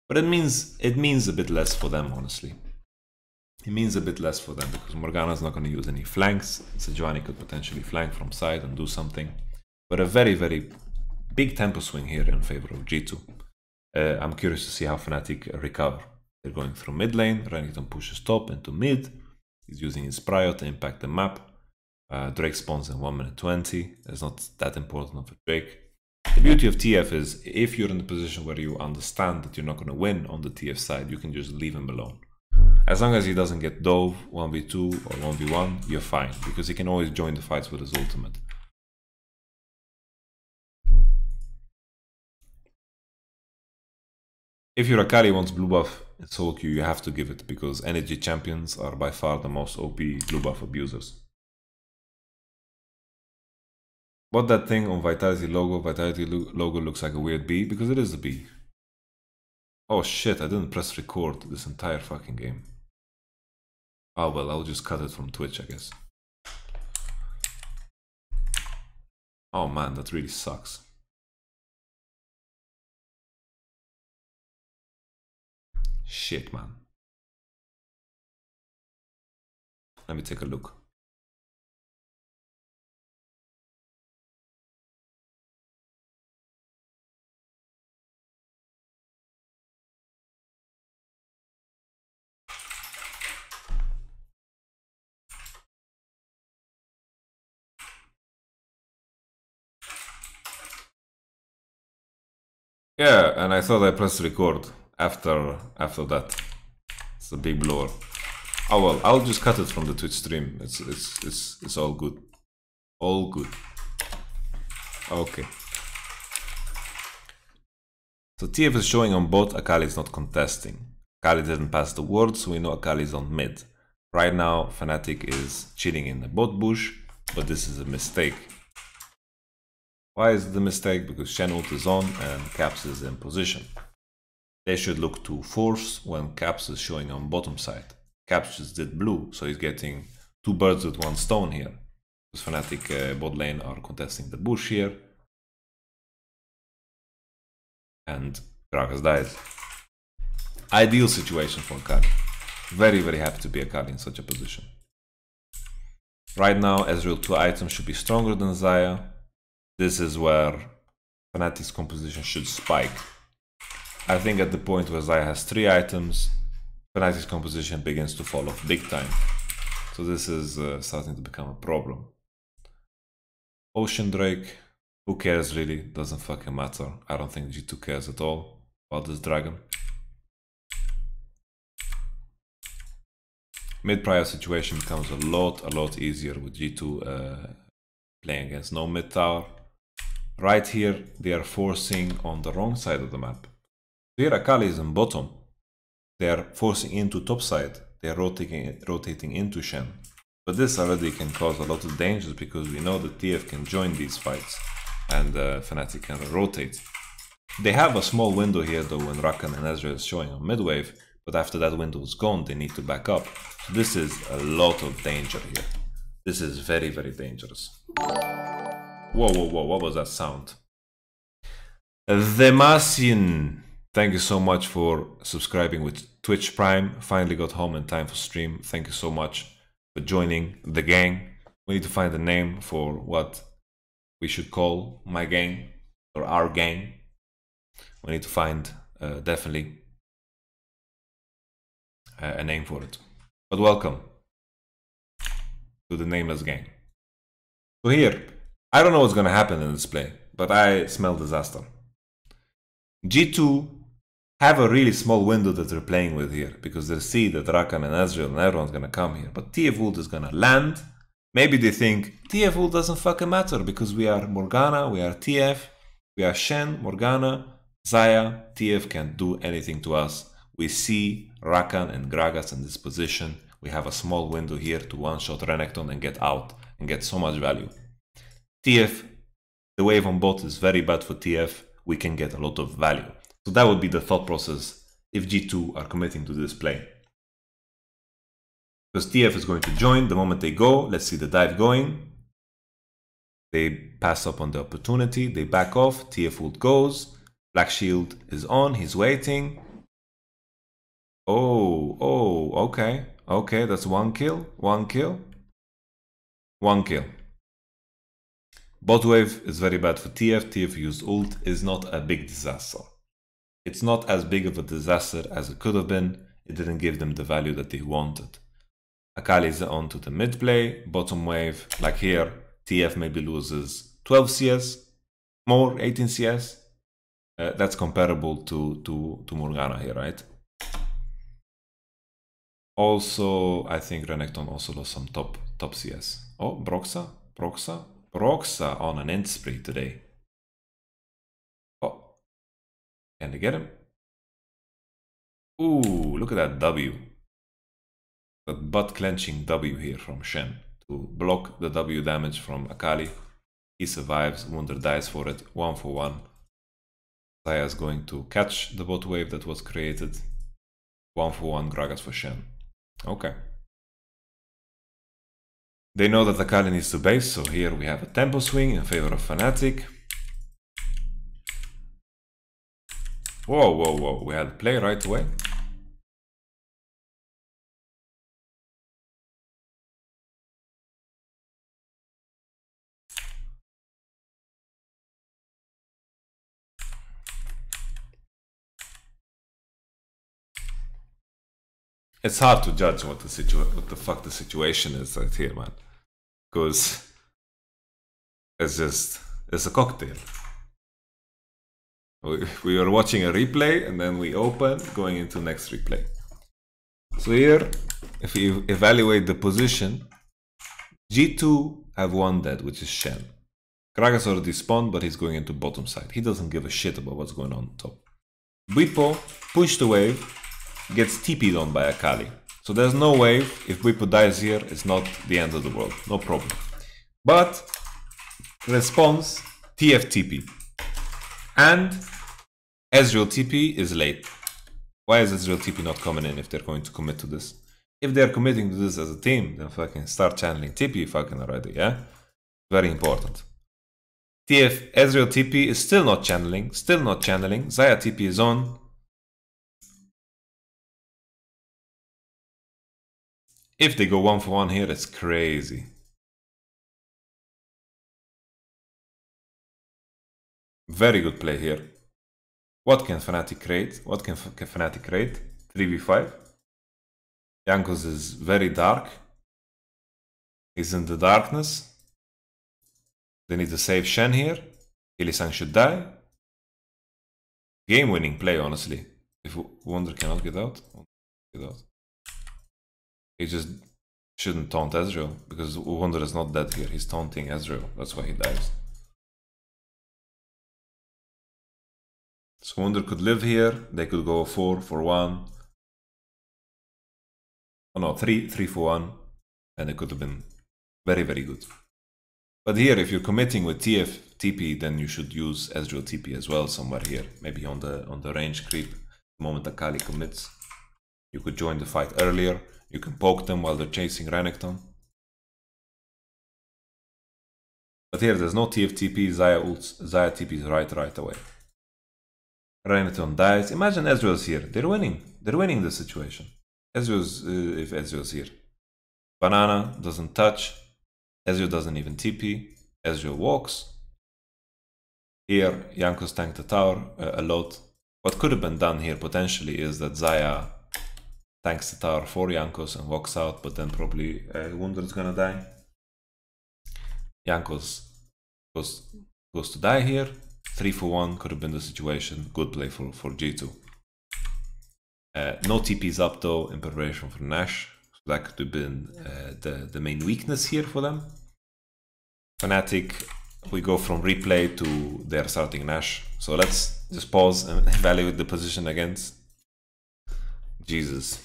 But it means a bit less for them, honestly. It means a bit less for them because Morgana is not going to use any flanks. Sejuani could potentially flank from side and do something. But a very, very big tempo swing here in favor of G2. I'm curious to see how Fnatic recover. They're going through mid lane. Renekton pushes top into mid. He's using his prio to impact the map. Drake spawns in 1 minute 20. It's not that important for Drake. The beauty of TF is, if you're in the position where you understand that you're not going to win on the TF side, you can just leave him alone. As long as he doesn't get dove 1v2 or 1v1, you're fine, because he can always join the fights with his ultimate. If your Akali wants blue buff in solo queue, you have to give it, because energy champions are by far the most OP blue buff abusers. What that thing on Vitality logo looks like a weird bee, because it is a bee. Oh shit, I didn't press record this entire fucking game. Oh well, I'll just cut it from Twitch, I guess. Oh man, that really sucks. Shit, man. Let me take a look. Yeah, and I thought I pressed record after that. It's a big blower. Oh well, I'll just cut it from the Twitch stream. It's all good. All good. Okay. So TF is showing on bot, Akali is not contesting. Akali didn't pass the ward, so we know Akali is on mid. Right now, Fnatic is chilling in the bot bush, but this is a mistake. Why is it a mistake? Because Shen ult is on and Caps is in position. They should look to force when Caps is showing on bottom side. Caps just did blue, so he's getting 2 birds with 1 stone here. Because Fnatic bot lane are contesting the bush here. And Gragas died. Ideal situation for Akali. Very, very happy to be Akali in such a position. Right now, Ezreal 2 items should be stronger than Xayah. This is where Fnatic's composition should spike. I think at the point where Xayah has 3 items, Fnatic's composition begins to fall off big time. So this is starting to become a problem. Ocean Drake, who cares really? Doesn't fucking matter. I don't think G2 cares at all about this dragon. Mid-prior situation becomes a lot easier with G2 playing against no mid tower. Right here, they are forcing on the wrong side of the map. Here Akali is in bottom. They are forcing into top side. They are rotating into Shen. But this already can cause a lot of dangers because we know that TF can join these fights and Fnatic can rotate. They have a small window here though when Rakan and Ezreal is showing on mid wave, but after that window is gone, they need to back up. So this is a lot of danger here. This is very, very dangerous. Whoa, what was that sound? Themasian, thank you so much for subscribing with Twitch Prime. Finally got home in time for stream. Thank you so much for joining the gang. We need to find a name for what we should call my gang or our gang. We need to find definitely a name for it. But welcome to the nameless gang. So here, I don't know what's gonna happen in this play, but I smell disaster. G2 have a really small window that they're playing with here because they see that Rakan and Ezreal and everyone's gonna come here. But TF ult is gonna land. Maybe they think TF ult doesn't fucking matter because we are Morgana, we are TF, we are Shen, Morgana, Xayah. TF can't do anything to us. We see Rakan and Gragas in this position. We have a small window here to one-shot Renekton and get out and get so much value. TF, the wave on bot is very bad for TF. We can get a lot of value. So that would be the thought process if G2 are committing to this play. Because TF is going to join the moment they go. Let's see the dive going. They pass up on the opportunity. They back off. TF ult goes. Black Shield is on. He's waiting. Oh, okay. Okay, that's 1 kill. 1 kill. 1 kill. Bot wave is very bad for TF. TF used ult is not a big disaster. It's not as big of a disaster as it could have been. It didn't give them the value that they wanted. Akali is on to the mid play. Bottom wave, like here, TF maybe loses 12 CS, more 18 CS. That's comparable to Morgana here, right? Also, I think Renekton also lost some top CS. Oh, Broxa on an end spree today. Oh, can they get him? Ooh, look at that W. That butt clenching W here from Shen to block the W damage from Akali. He survives, Wunder dies for it, 1 for 1. Zaya is going to catch the bot wave that was created. 1-for-1 Gragas for Shen. Okay. They know that Akali needs to base, so here we have a tempo swing in favor of Fnatic. Whoa, whoa, whoa, we had play right away. It's hard to judge what the fuck the situation is right here, man. Because it's a cocktail. We are watching a replay and then we open, going into next replay. So here, if you evaluate the position, G2 have one dead, which is Shen. Gragas already spawned, but he's going into bottom side. He doesn't give a shit about what's going on top. Bwipo pushed the wave, gets TP'd on by Akali. So there's no wave. If Bwipo dies here, it's not the end of the world. No problem. But response TFTP. And Ezreal TP is late. Why is Ezreal TP not coming in if they're going to commit to this? If they're committing to this as a team, then fucking start channeling TP fucking already, yeah? Very important. Ezreal TP is still not channeling. Zaya TP is on. If they go 1-for-1 here, it's crazy. Very good play here. What can Fnatic create? 3v5. Jankos is very dark. He's in the darkness. They need to save Shen here. Illisang should die. Game-winning play, honestly. If Wonder cannot get out, he just shouldn't taunt Ezreal, because Wonder is not dead here. He's taunting Ezreal. That's why he dies. So Wonder could live here. They could go 4-for-1. Oh no, 3-for-1. And it could have been very, very good. But here, if you're committing with TP, then you should use Ezreal TP as well somewhere here. Maybe on the range creep. The moment Akali commits, you could join the fight earlier. You can poke them while they're chasing Renekton. But here, there's no TP. Zaya TP is right away. Renekton dies. Imagine Ezreal's here. They're winning. They're winning the situation. If Ezreal's here. Banana doesn't touch. Ezreal doesn't even TP. Ezreal walks. Here, Jankos tanked the tower a lot. What could have been done here potentially is that Zaya tanks the tower for Jankos and walks out, but then probably Wunder is gonna die. Jankos goes to die here. 3-for-1 could have been the situation. Good play for G2. No TP's up though in preparation for Nash. So that could have been the main weakness here for them. Fnatic, we go from replay to their starting Nash. So let's just pause and evaluate the position against. Jesus.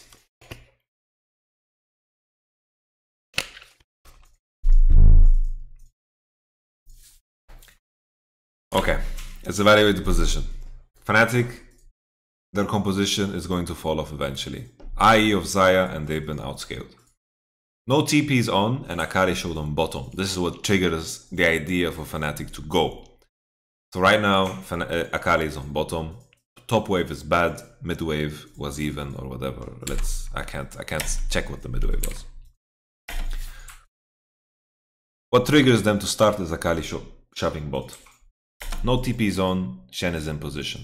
Okay, let's evaluate the position. Fnatic, their composition is going to fall off eventually. IE of Zaya, and they've been outscaled. No TP's on, and Akali showed on bottom. This is what triggers the idea for Fnatic to go. So right now, Akali is on bottom. Top wave is bad. Mid wave was even or whatever. I can't check what the mid wave was. What triggers them to start is Akali shoving bot. No TP's on. Shen is in position.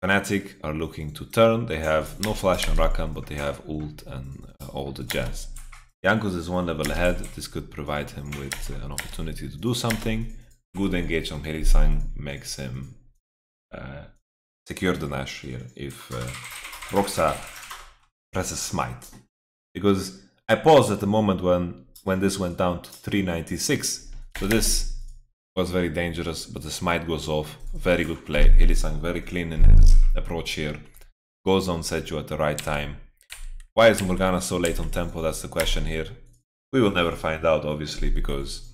Fnatic are looking to turn. They have no flash on Rakan, but they have ult and all the jazz. Jankos is one level ahead. This could provide him with an opportunity to do something. Good engage on Hylissang makes him secure the Nash here if Roxa presses smite. Because I paused at the moment when this went down to 396. So this was very dangerous, but the smite goes off. Very good play. Hylissang very clean in his approach here. Goes on Seju at the right time. Why is Morgana so late on tempo? That's the question here. We will never find out, obviously, because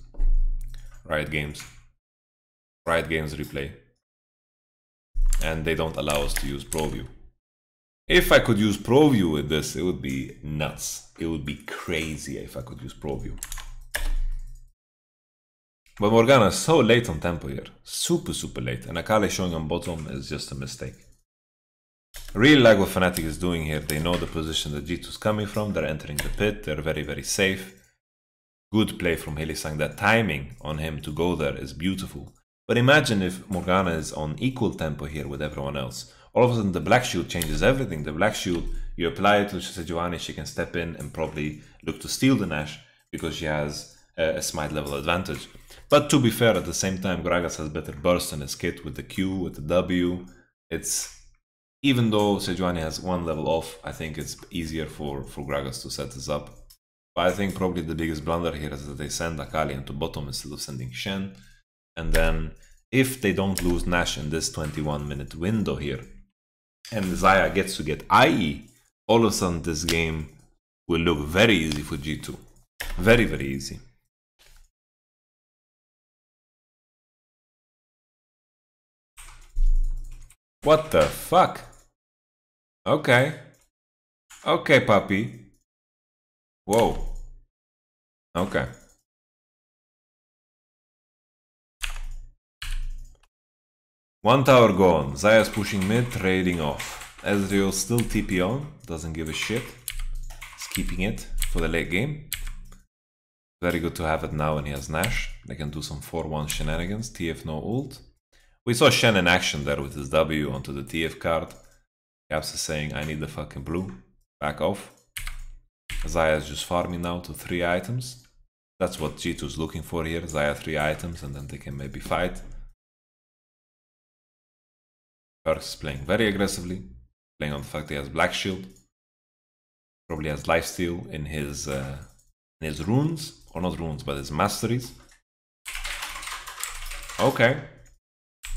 Riot Games replay. and they don't allow us to use ProView. If I could use ProView with this, it would be nuts. It would be crazy if I could use ProView. But Morgana is so late on tempo here. Super, super late. And Akali showing on bottom is just a mistake. I really like what Fnatic is doing here. They know the position that G2 is coming from. They're entering the pit. They're very, very safe. Good play from Hylissang. That timing on him to go there is beautiful. But imagine if Morgana is on equal tempo here with everyone else. All of a sudden the black shield changes everything. The black shield, you apply it to Sejuani, she can step in and probably look to steal the Nash because she has a smite level advantage. But to be fair, at the same time, Gragas has better burst in his kit with the Q, with the W. Even though Sejuani has one level off, I think it's easier for Gragas to set this up. But I think probably the biggest blunder here is that they send Akali into bottom instead of sending Shen. And then if they don't lose Nash in this 21-minute window here, and Xayah gets to get IE, all of a sudden this game will look very easy for G2. Very, very easy. What the fuck? Okay. Okay, puppy. Whoa. Okay. One tower gone. Xayah's pushing mid, trading off. Ezreal still TP on, doesn't give a shit. He's keeping it for the late game. Very good to have it now when he has Nash. They can do some 4-1 shenanigans. TF no ult. We saw Shen in action there with his W onto the TF card. Caps is saying, I need the fucking blue. Back off. Xayah is just farming now to 3 items. That's what G2 is looking for here. Xayah 3 items and then they can maybe fight. Perkz is playing very aggressively. Playing on the fact that he has Black Shield. Probably has lifesteal in his runes. Or not runes, but his masteries. Okay.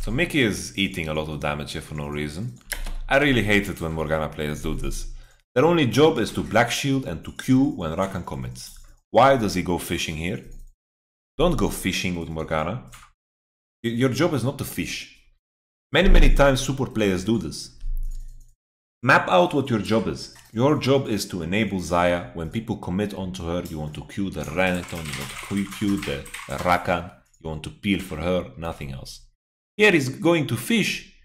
So Mickey is eating a lot of damage here for no reason. I really hate it when Morgana players do this. Their only job is to Black Shield and to Q when Rakan commits. Why does he go fishing here? Don't go fishing with Morgana. Your job is not to fish. Many times support players do this. Map out what your job is. Your job is to enable Xayah. When people commit onto her, you want to Q the Renekton, you want to Q the Rakan, you want to peel for her, nothing else. Here he's going to fish,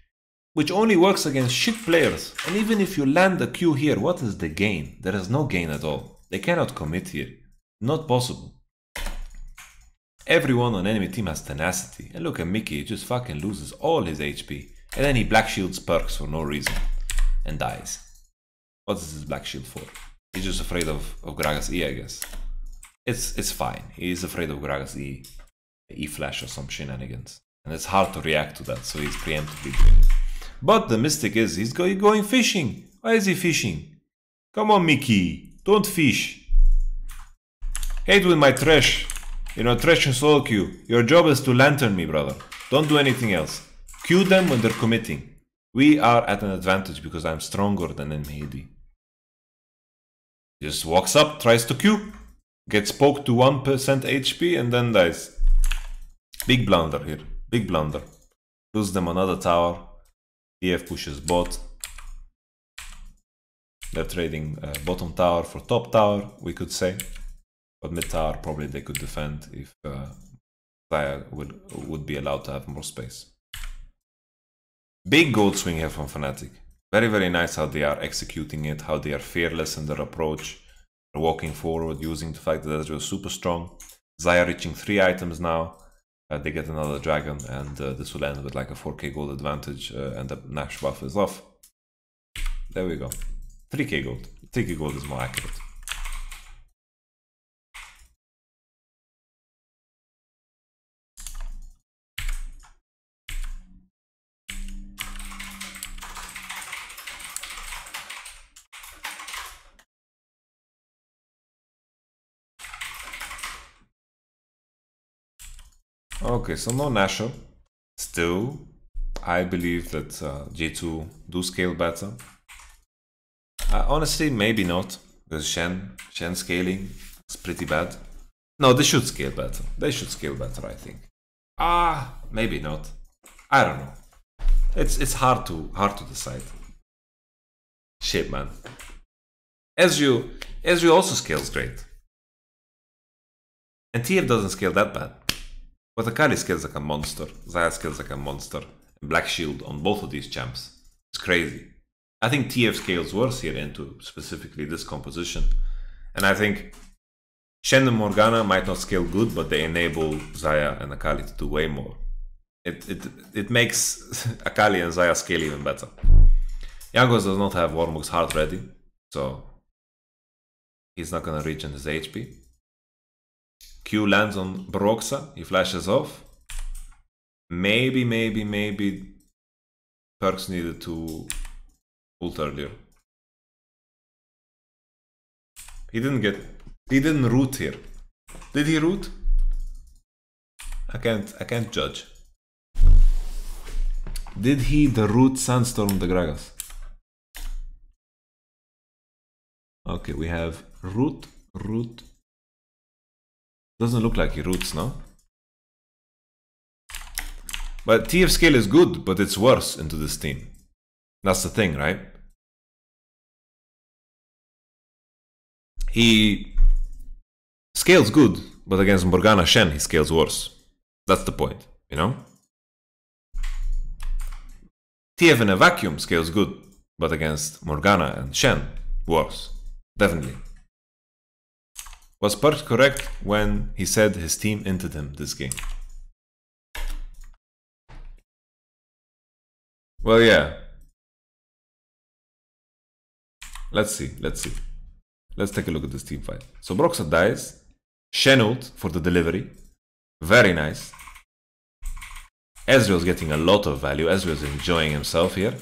which only works against shit players. And even if you land the Q here, what is the gain? There is no gain at all. They cannot commit here. Not possible. Everyone on enemy team has tenacity. And look at Mickey, he just fucking loses all his HP. And then he Black Shields Perkz for no reason. And dies. What is his Black Shield for? He's just afraid of Gragas E, I guess. It's fine. He's afraid of Gragas E. E-flash or some shenanigans. And it's hard to react to that, so he's preemptively doing it. But the mystic is, he's going fishing. Why is he fishing? Come on, Mickey. Don't fish. Hate with my trash. You know, trash and solo queue. Your job is to lantern me, brother. Don't do anything else. Queue them when they're committing. We are at an advantage because I'm stronger than Mehdi. Just walks up, tries to queue. Gets poked to 1% HP and then dies. Big blunder here. Big blunder. Lose them another tower. TF pushes bot. They're trading bottom tower for top tower, we could say. But mid tower probably they could defend if Xayah would be allowed to have more space. Big gold swing here from Fnatic. Very, very nice how they are executing it, how they are fearless in their approach. They're walking forward, using the fact that Ezreal is super strong. Xayah reaching 3 items now. They get another dragon, and this will end with like a 4k gold advantage, and the Nash buff is off. There we go. 3k gold. 3k gold is more accurate. Okay, so no Nashor. Still, I believe that G2 do scale better. Honestly, maybe not, because Shen scaling is pretty bad. No, they should scale better. They should scale better, I think. Maybe not. I don't know. It's hard to decide. Shit, man. Ezreal also scales great. And TF doesn't scale that bad. But Akali scales like a monster. Xayah scales like a monster. And Black Shield on both of these champs. It's crazy. I think TF scales worse here into specifically this composition. And I think Shen and Morgana might not scale good, but they enable Xayah and Akali to do way more. It makes Akali and Xayah scale even better. Yangos does not have Warmog's heart ready, so he's not gonna reach in his HP. Q lands on Baroxa, he flashes off. Maybe Perks needed to ult earlier. He didn't root here. Did he root? I can't judge. Did he the root Sandstorm the Gragas? Okay, we have root. Doesn't look like he roots, no? But TF scale is good, but it's worse into this team. That's the thing, right? He scales good, but against Morgana Shen he scales worse. That's the point, you know? TF in a vacuum scales good, but against Morgana and Shen, worse. Definitely. Was Perk correct when he said his team inted him this game? Well, yeah. Let's see. Let's take a look at this team fight. So Broxa dies. Shen ult for the delivery. Very nice. Ezreal's getting a lot of value. Ezreal's enjoying himself here.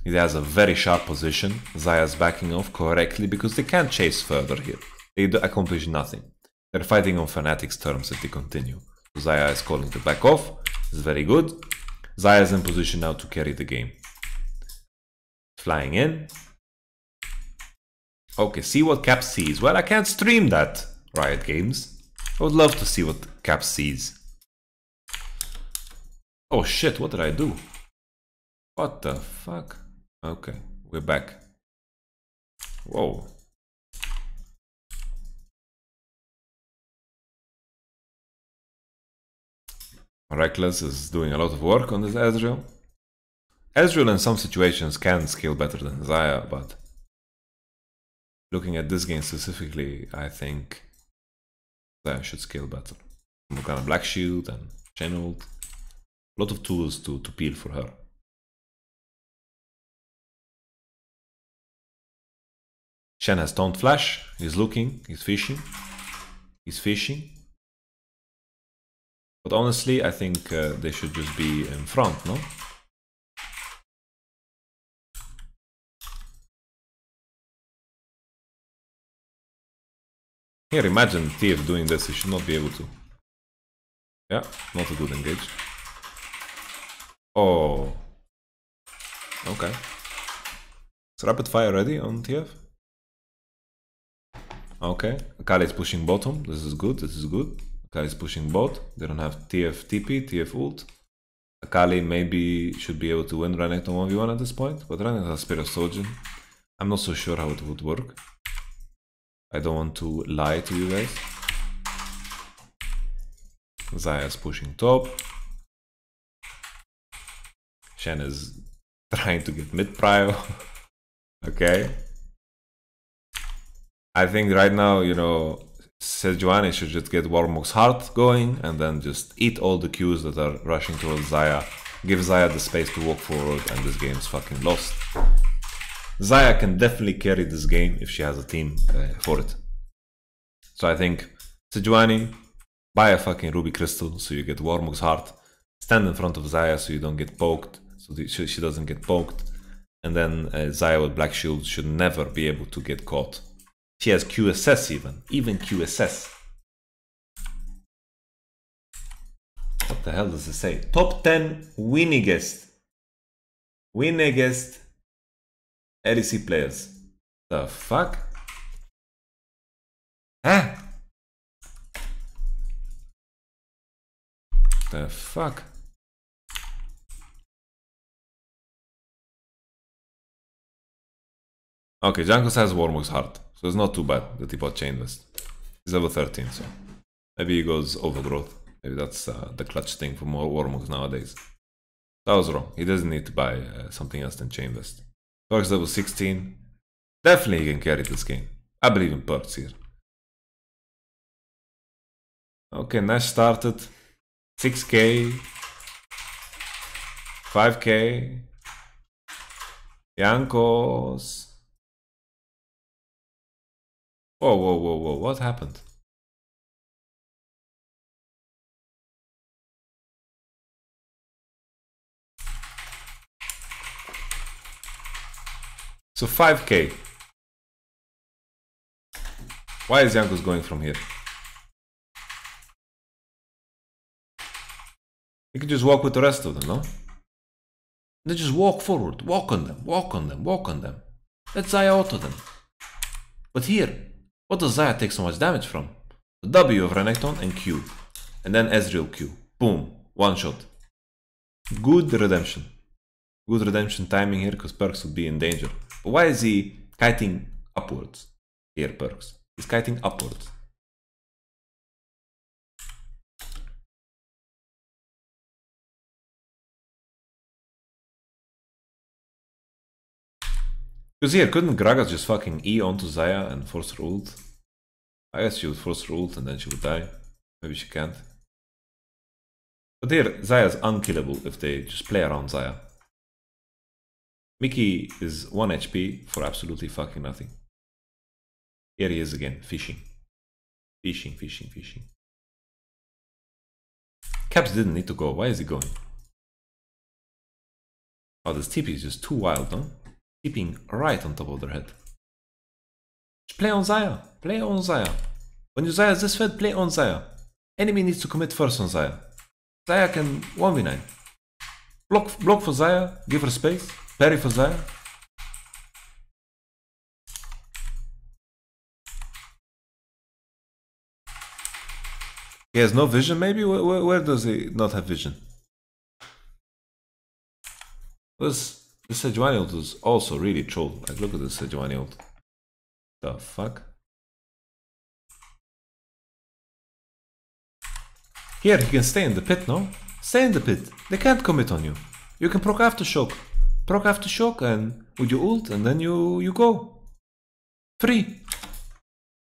He has a very sharp position. Xayah's backing off correctly because they can't chase further here. They accomplish nothing. They're fighting on Fnatic's terms if they continue. So Xayah is calling to back off. It's very good. Xayah is in position now to carry the game. Flying in. Okay, see what Cap sees. Well, I can't stream that, Riot Games. I would love to see what Cap sees. Oh shit, what did I do? What the fuck? Okay, we're back. Whoa. Reckless is doing a lot of work on this Ezreal. Ezreal in some situations can scale better than Xayah, but looking at this game specifically, I think Xayah should scale better. Morgana Black Shield and Channeled. A lot of tools to peel for her. Shen has Taunt Flash. He's looking. He's fishing. But honestly, I think they should just be in front, no? Here, imagine TF doing this. He should not be able to. Yeah, not a good engage. Oh. Okay. Is rapid fire ready on TF? Okay. Akali is pushing bottom. This is good. Akali is pushing bot. They don't have TF TP, TF ult. Akali maybe should be able to win Renekton 1v1 at this point, but Renekton has Spirit of Sojourn. I'm not so sure how it would work. I don't want to lie to you guys. Xayah is pushing top. Shen is trying to get mid prio. Okay. I think right now, you know, Sejuani should just get Warmog's heart going and then just eat all the Qs that are rushing towards Xayah. Give Xayah the space to walk forward and this game is fucking lost. Xayah can definitely carry this game if she has a team for it. So I think Sejuani, buy a fucking Ruby Crystal so you get Warmog's heart. Stand in front of Xayah so you don't get poked, so she doesn't get poked. And then Xayah with Black Shield should never be able to get caught. She has QSS even QSS. What the hell does it say? Top 10 winningest LEC players. The fuck? Huh? The fuck? Okay, Jankos has Warmog's heart, so it's not too bad that he bought Chain Vest. He's level 13, so maybe he goes Overgrowth. Maybe that's the clutch thing for more Warmogs nowadays. That was wrong. He doesn't need to buy something else than Chain Vest. Perks level 16. Definitely he can carry this game. I believe in Perks here. Okay, Nash started. 6k. 5k. Jankos. Whoa, whoa, whoa, whoa. What happened? So 5k. Why is Jankos going from here? You could just walk with the rest of them, no? They just walk forward, walk on them, walk on them, walk on them. Let Xayah auto them. But here, what does Xayah take so much damage from? The W of Renekton and Q. And then Ezreal Q. Boom. One shot. Good redemption. Good redemption timing here because Perks would be in danger. But why is he kiting upwards? Here, Perks. He's kiting upwards. Because here, couldn't Gragas just fucking E onto Xayah and force her ult? I guess she would force her ult and then she would die. Maybe she can't. But here, Xayah's unkillable if they just play around Xayah. Mickey is 1 HP for absolutely fucking nothing. Here he is again, fishing. Fishing, fishing, fishing. Caps didn't need to go. Why is he going? Oh, this TP is just too wild, no? Keeping right on top of their head. Just play on Xayah. Play on Xayah. When your Xayah is this fed, play on Xayah. Enemy needs to commit first on Xayah. Xayah can 1v9. Block for Xayah. Give her space. Parry for Xayah. He has no vision maybe? Where does he not have vision? This Sejuani ult is also really troll. Like, look at this Sejuani ult. The fuck? Here, he can stay in the pit, no? Stay in the pit. They can't commit on you. You can proc aftershock. Proc aftershock and with your ult and then you go. Free.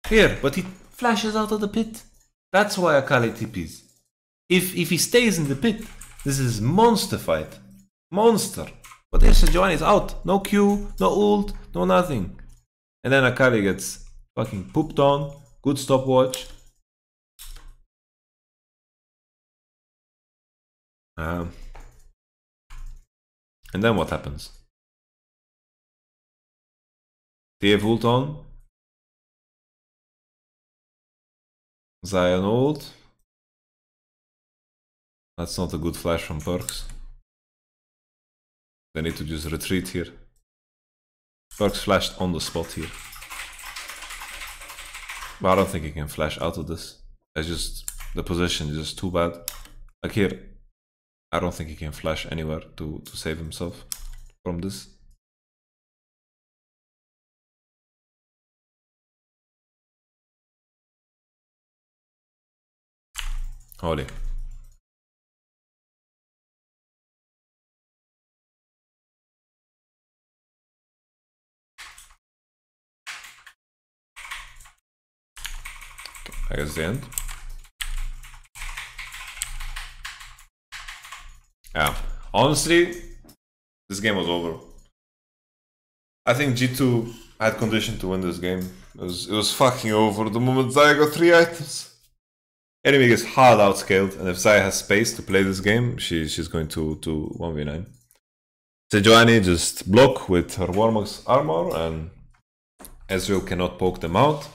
Here, but he flashes out of the pit. That's why Akali TPs. If he stays in the pit, this is monster fight. Monster. But there's Sejuani is out. No Q, no ult, no nothing. And then Akali gets fucking pooped on. Good stopwatch. And then what happens? They have ult on. Zion ult. That's not a good flash from Perks. They need to just retreat here. Perks flashed on the spot here. But I don't think he can flash out of this. It's just, the position is just too bad. Like here, I don't think he can flash anywhere to save himself from this. Holy. I guess the end. Yeah, honestly, this game was over. I think G2 had condition to win this game. It was fucking over the moment Xayah got 3 items. Enemy gets hard outscaled, and if Xayah has space to play this game, she's going to 1v9. Sejuani just block with her Warmog's armor, and Ezreal cannot poke them out.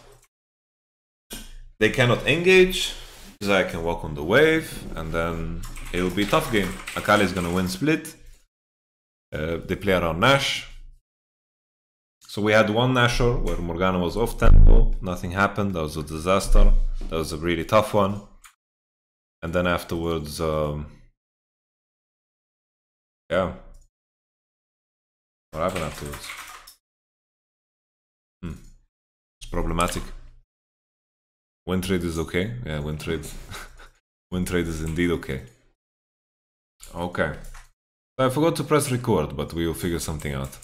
They cannot engage. Xayah can walk on the wave, and then it will be a tough game. Akali is gonna win split. They play around Nash. So we had one Nashor where Morgana was off tempo, nothing happened, that was a disaster. That was a really tough one. And then afterwards, yeah. What happened afterwards? It's problematic. Win trade is okay. Yeah, win trade. Win trade is indeed okay. Okay. I forgot to press record, but we will figure something out.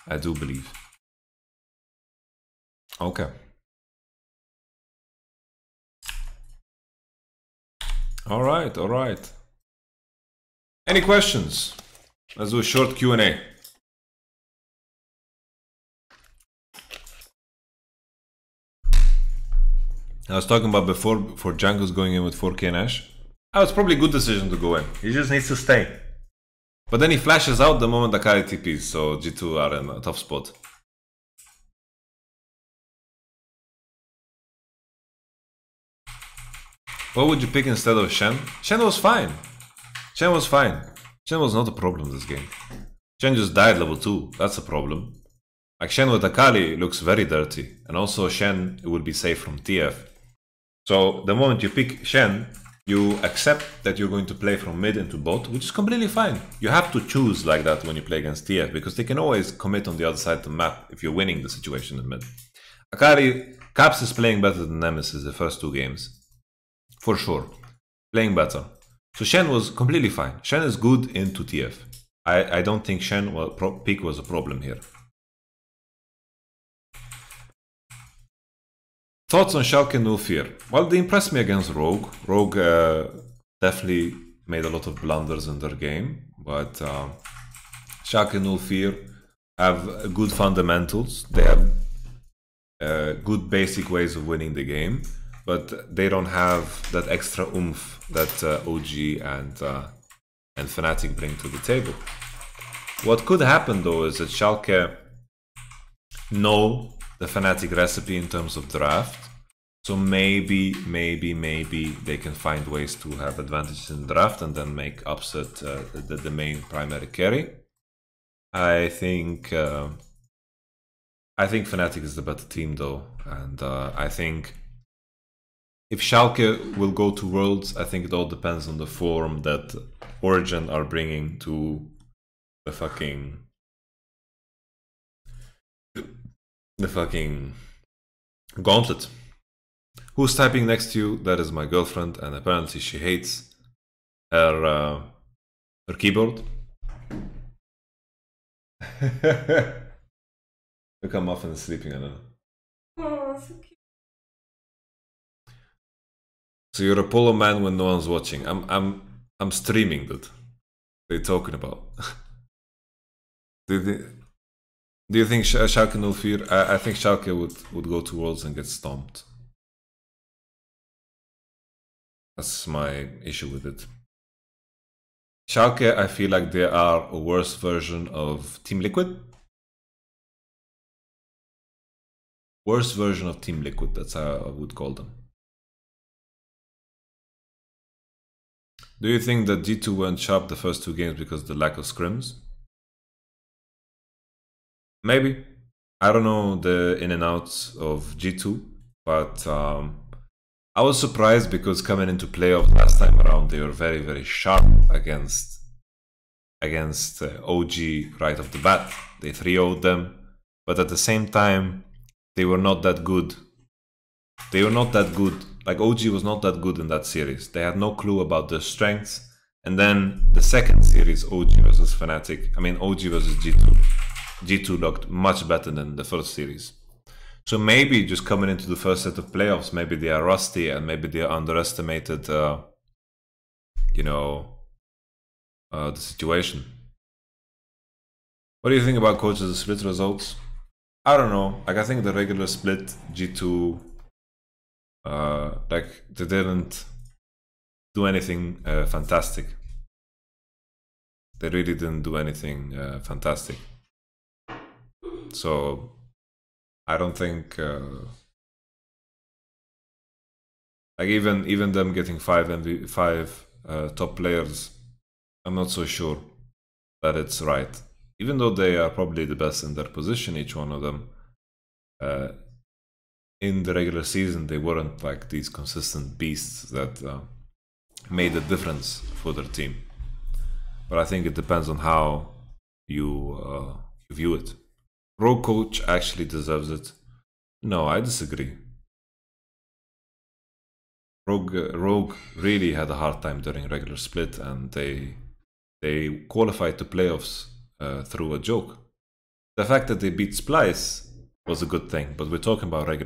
I do believe. Okay. All right, all right. Any questions? Let's do a short Q&A. I was talking about before Django's going in with 4K Nash. Oh, it's probably a good decision to go in. He just needs to stay. But then he flashes out the moment Akali TPs, so G2 are in a tough spot. What would you pick instead of Shen? Shen was fine. Shen was fine. Shen was not a problem this game. Shen just died level 2. That's a problem. Like Shen with Akali looks very dirty. And also Shen will be safe from TF. So the moment you pick Shen, you accept that you're going to play from mid into bot, which is completely fine. You have to choose like that when you play against TF, because they can always commit on the other side of the map if you're winning the situation in mid. Akali, Caps is playing better than Nemesis the first 2 games. For sure. Playing better. So Shen was completely fine. Shen is good into TF. I don't think Shen pick was a problem here. Thoughts on Schalke No Fear? Well, they impressed me against Rogue. Rogue definitely made a lot of blunders in their game, but Schalke No Fear have good fundamentals. They have good basic ways of winning the game, but they don't have that extra oomph that OG and Fnatic bring to the table. What could happen though is that Schalke know the Fnatic recipe in terms of draft, so maybe they can find ways to have advantages in draft and then make upset the main primary carry. I think Fnatic is the better team though, and I think if Schalke will go to Worlds, I think it all depends on the form that Origin are bringing to the fucking gauntlet. Who's typing next to you? That is my girlfriend, and apparently she hates her keyboard. Look how Muffin is sleeping, I know. Oh, so cute. So you're a polo man when no one's watching. I'm streaming, dude. What are you talking about? Do you think Schalke no fear? I think Schalke would go to Worlds and get stomped. That's my issue with it. Schalke, I feel like they are a worse version of Team Liquid. Worst version of Team Liquid, that's how I would call them. Do you think that G2 went sharp the first 2 games because of the lack of scrims? Maybe. I don't know the in and outs of G2, but I was surprised because coming into playoffs last time around, they were very, very sharp against OG right off the bat. They 3-0'd them, but at the same time, they were not that good. They were not that good. Like, OG was not that good in that series. They had no clue about their strengths. And then the second series, OG versus Fnatic, I mean OG versus G2. G2 looked much better than the first series. So maybe just coming into the first set of playoffs, maybe they are rusty and maybe they underestimated, the situation. What do you think about coaches' split results? I don't know. Like, I think the regular split, G2, like, they didn't do anything fantastic. They really didn't do anything fantastic. So I don't think like even them getting 5 top players, I'm not so sure that it's right. Even though they are probably the best in their position, each one of them, in the regular season they weren't like these consistent beasts that made a difference for their team. But I think it depends on how you view it. Rogue coach actually deserves it. No, I disagree. Rogue really had a hard time during regular split, and they qualified to playoffs through a joke. The fact that they beat Splice was a good thing, but we're talking about regular